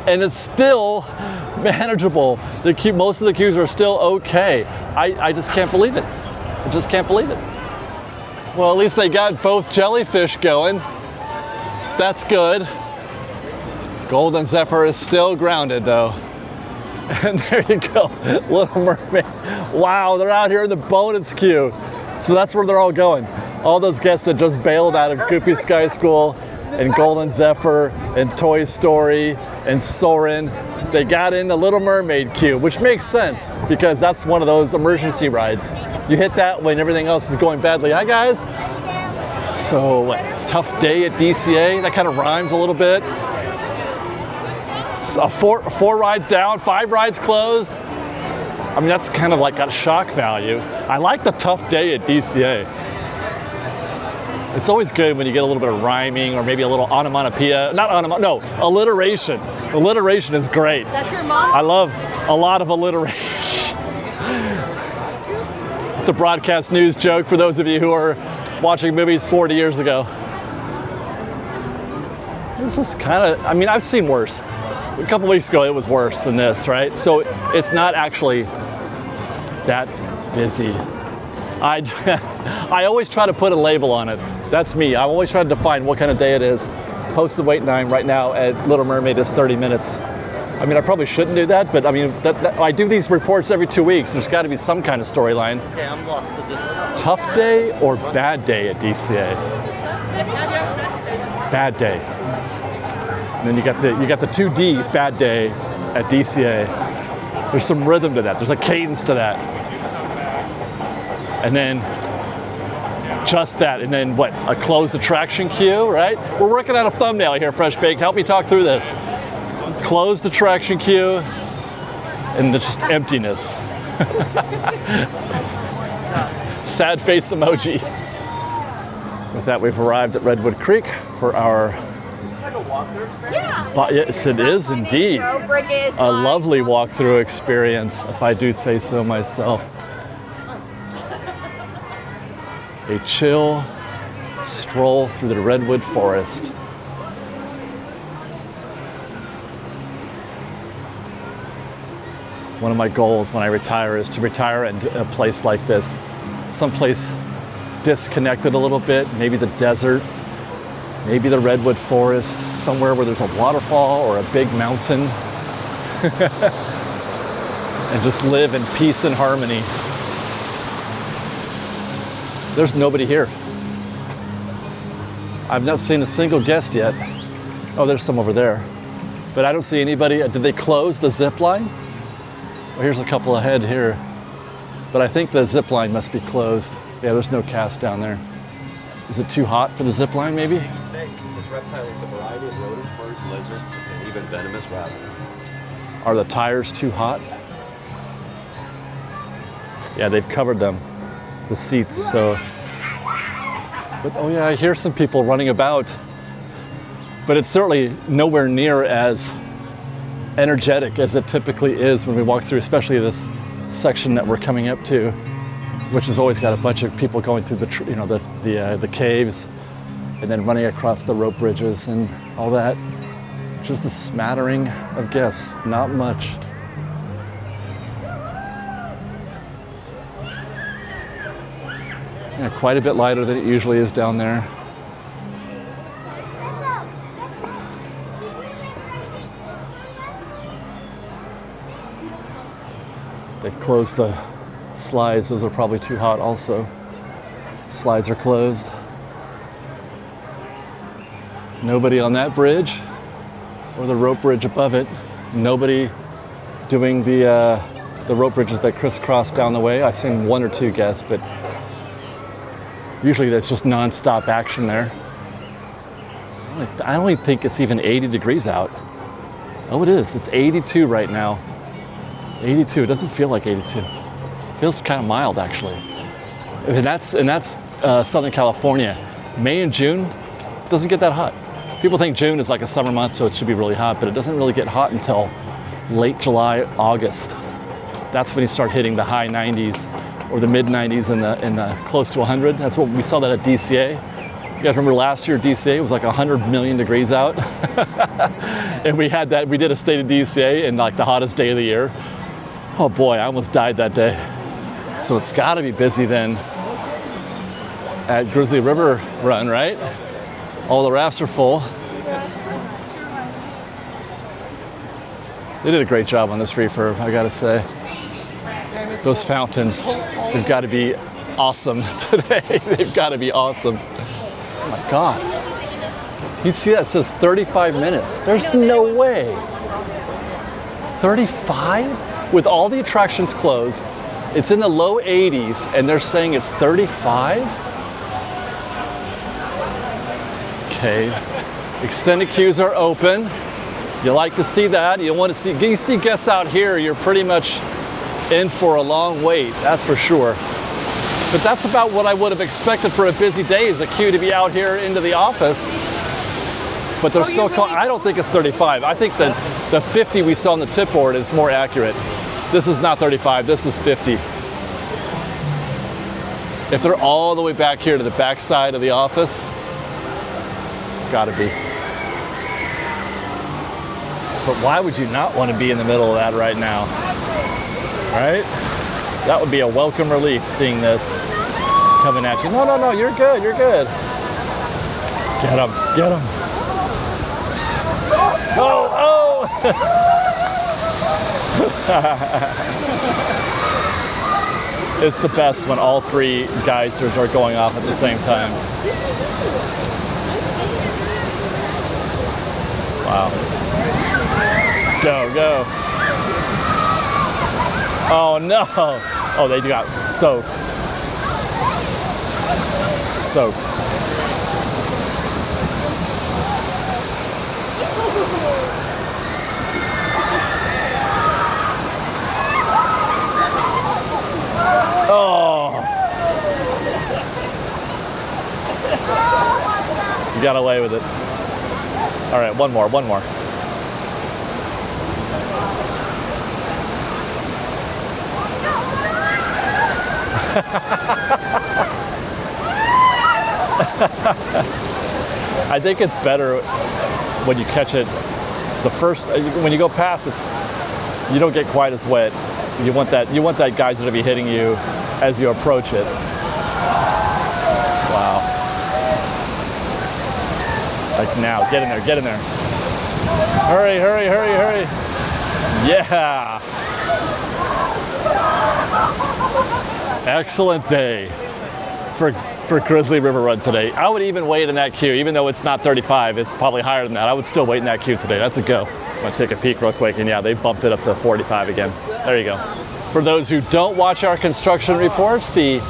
And it's still manageable. Most of the queues are still okay. I just can't believe it. I just can't believe it. Well, at least they got both jellyfish going. That's good. Golden Zephyr is still grounded though. And there you go, Little Mermaid. Wow, they're out here in the bonus queue. So that's where they're all going. All those guests that just bailed out of Goofy Sky School and Golden Zephyr and Toy Story and Soarin', they got in the Little Mermaid queue, which makes sense because that's one of those emergency rides. You hit that when everything else is going badly. Hi guys. So what, tough day at DCA? That kind of rhymes a little bit. So four rides down, 5 rides closed. I mean, that's kind of like got shock value. I like the tough day at DCA. It's always good when you get a little bit of rhyming or maybe a little onomatopoeia. No, alliteration. Alliteration is great. That's your mom? I love a lot of alliteration. It's a broadcast news joke for those of you who are watching movies 40 years ago. This is kind of, I mean, I've seen worse. A couple weeks ago it was worse than this, right? So it's not actually that busy. I always try to put a label on it. That's me. I always try to define what kind of day it is. Posted wait time right now at Little Mermaid is 30 minutes. I mean, I probably shouldn't do that, but I mean, I do these reports every 2 weeks. There's got to be some kind of storyline. Okay, I'm lost at this one. Tough day or bad day at DCA? Bad day. And then you got the 2 D's, bad day at DCA. There's some rhythm to that. There's a cadence to that. And then just that, and then what? A closed attraction queue, right? We're working on a thumbnail here, FreshBaked. Help me talk through this. Closed attraction queue, and just emptiness. Sad face emoji. With that, we've arrived at Redwood Creek for our. It's like a walkthrough experience? Yeah. Yes, it is indeed. A lovely walkthrough experience, if I do say so myself. A chill stroll through the redwood forest. One of my goals when I retire is to retire in a place like this. Someplace disconnected a little bit, maybe the desert, maybe the redwood forest, somewhere where there's a waterfall or a big mountain. And just live in peace and harmony. There's nobody here. I've not seen a single guest yet. Oh, there's some over there. But I don't see anybody. Did they close the zip line? Well, here's a couple ahead here. But I think the zip line must be closed. Yeah, there's no cast down there. Is it too hot for the zip line, maybe? Big snake. This reptile eats a variety of rodents, birds, lizards, and even venomous rabbits. Are the tires too hot? Yeah, they've covered them. The seats, so. But oh yeah, I hear some people running about. But it's certainly nowhere near as energetic as it typically is when we walk through, especially this section that we're coming up to, which has always got a bunch of people going through the caves and then running across the rope bridges and all that. Just a smattering of guests, not much. Yeah, quite a bit lighter than it usually is down there. They've closed the slides. Those are probably too hot also. Slides are closed. Nobody on that bridge or the rope bridge above it. Nobody doing the rope bridges that crisscross down the way. I've seen 1 or 2 guests, but usually that's just non-stop action there. I don't even think it's even 80 degrees out. Oh, it is. It's 82 right now. 82. It doesn't feel like 82. It feels kind of mild, actually. And that's Southern California. May and June doesn't get that hot. People think June is like a summer month, so it should be really hot, but it doesn't really get hot until late July, August. That's when you start hitting the high 90s or the mid 90s and the close to 100. That's what we saw that at DCA. You guys remember last year at DCA, it was like 100 million degrees out. And we did a State of DCA in like the hottest day of the year. Oh boy, I almost died that day. So it's gotta be busy then at Grizzly River Run, right? All the rafts are full. They did a great job on this refurb, I gotta say. Those fountains, they've gotta be awesome today. They've gotta be awesome. Oh my God. You see that? It says 35 minutes. There's no way. 35? With all the attractions closed, it's in the low 80s and they're saying it's 35? Okay. Extended queues are open. You like to see that. You see guests out here, you're pretty much in for a long wait, that's for sure. But that's about what I would have expected for a busy day, is a queue to be out here into the office. But they're still calling. I don't think it's 35. I think the 50 we saw on the tip board is more accurate. This is not 35, this is 50. If they're all the way back here to the back side of the office, gotta be. But why would you not want to be in the middle of that right now? Right? That would be a welcome relief, seeing this coming at you. No, no, no, you're good, you're good. Get him, get him. Oh, oh! It's the best when all three geysers are going off at the same time. Wow. Go, go. Oh no! Oh, they got soaked. Soaked. Oh! You got away with it. All right, one more, one more. I think it's better when you catch it the first, when you go past it, you don't get quite as wet. You want that geyser to be hitting you as you approach it. Wow. Like now, get in there, get in there. Hurry, hurry, hurry, hurry. Yeah. Excellent day for Grizzly River Run today. I would even wait in that queue, even though it's not 35, it's probably higher than that. I would still wait in that queue today. That's a go. I'm gonna take a peek real quick, and yeah, they bumped it up to 45 again. There you go. For those who don't watch our construction reports, the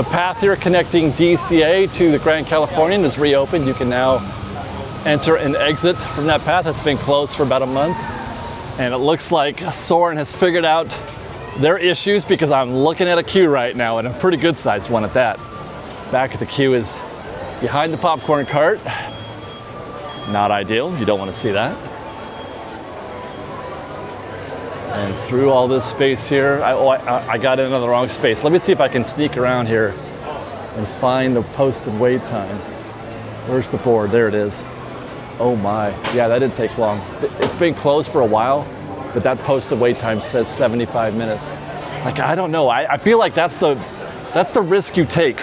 path here connecting DCA to the Grand Californian is reopened. You can now enter and exit from that path. It's been closed for about a month. And it looks like Soren has figured out their issues, because I'm looking at a queue right now, and a pretty good sized one at that. Back at the queue is behind the popcorn cart. Not ideal, you don't want to see that. And through all this space here, I got in on the wrong space. Let me see if I can sneak around here and find the posted wait time. Where's the board? There it is. Oh my, yeah, that didn't take long. It's been closed for a while, but that posted wait time says 75 minutes. Like, I don't know, I feel like that's the risk you take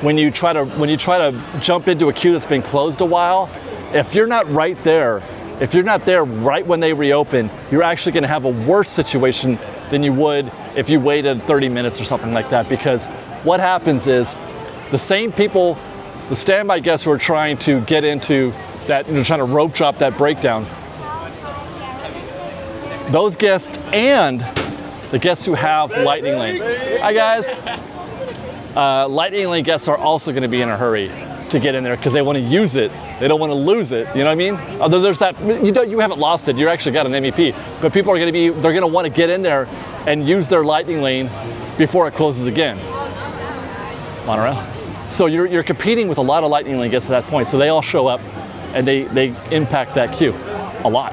when you try to jump into a queue that's been closed a while. If you're not right there, if you're not there right when they reopen, you're actually gonna have a worse situation than you would if you waited 30 minutes or something like that, because what happens is the same people, the standby guests who are trying to get into that, trying to rope drop that breakdown, those guests and the guests who have Lightning Lane. Hi guys. Lightning Lane guests are also going to be in a hurry to get in there because they want to use it. They don't want to lose it. You know what I mean? Although there's that, you haven't lost it. You actually got an MEP. But people are going to they're going to want to get in there and use their Lightning Lane before it closes again. Monorail. So you're competing with a lot of Lightning Lane guests at that point. So they all show up and they impact that queue a lot.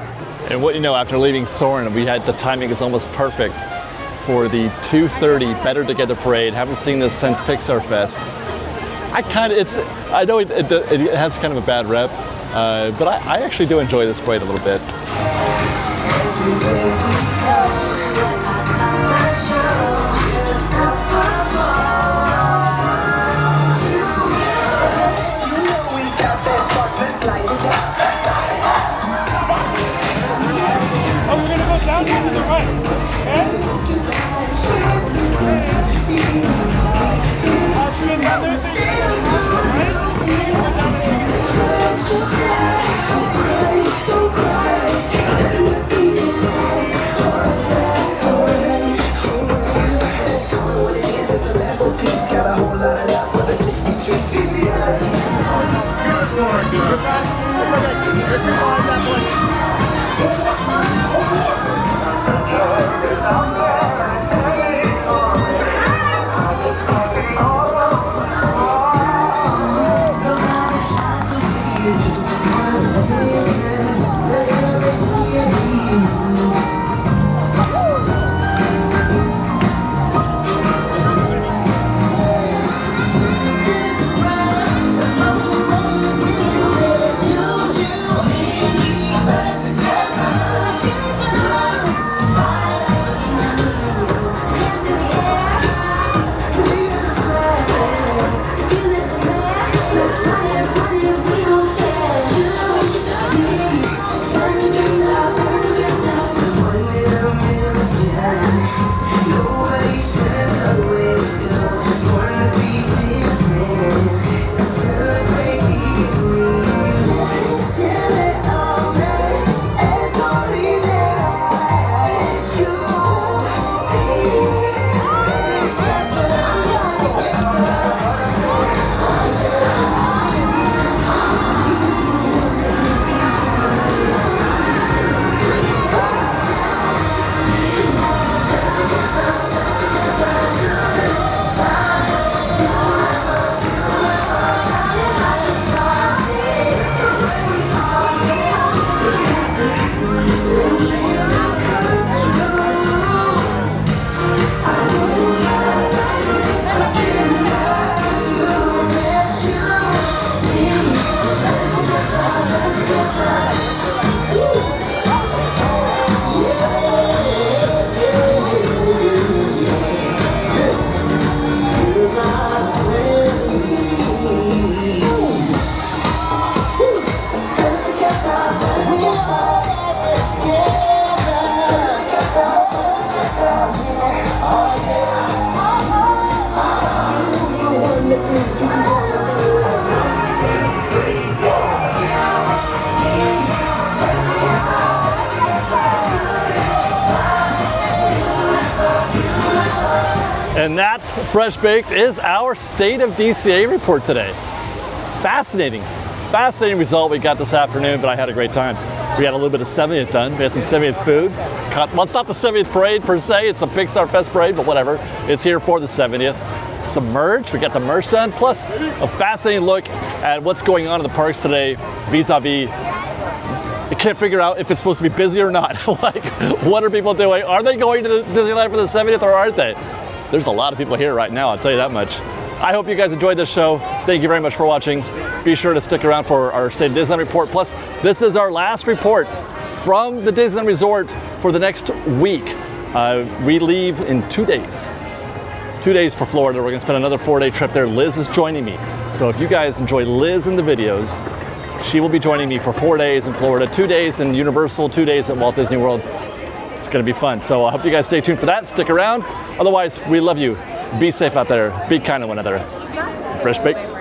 And what after leaving Soren, we had the timing is almost perfect for the 2:30 Better Together Parade. Haven't seen this since Pixar Fest. I know it has kind of a bad rep, but I actually do enjoy this parade a little bit. Oh, we're gonna go down to the right, okay? Got a whole lot of love for the city streets. Good Lord, it's okay. It's too far that way. that, FreshBaked, is our State of DCA report today. Fascinating result we got this afternoon, but I had a great time. We had a little bit of 70th done. We had some 70th food. Well, it's not the 70th parade per se, it's a Pixar Fest parade, but whatever. It's here for the 70th. Some merch, we got the merch done, plus a fascinating look at what's going on in the parks today vis-a-vis. You can't figure out if it's supposed to be busy or not. Like, what are people doing? Are they going to the Disneyland for the 70th or aren't they? There's a lot of people here right now, I'll tell you that much. I hope you guys enjoyed this show. Thank you very much for watching. Be sure to stick around for our State of Disneyland report. Plus, this is our last report from the Disneyland Resort for the next week. We leave in 2 days. 2 days for Florida. We're gonna spend another 4-day trip there. Liz is joining me. So if you guys enjoy Liz in the videos, she will be joining me for 4 days in Florida, 2 days in Universal, 2 days at Walt Disney World. It's gonna be fun. So I hope you guys stay tuned for that. Stick around. Otherwise, we love you. Be safe out there. Be kind to one another. FreshBaked.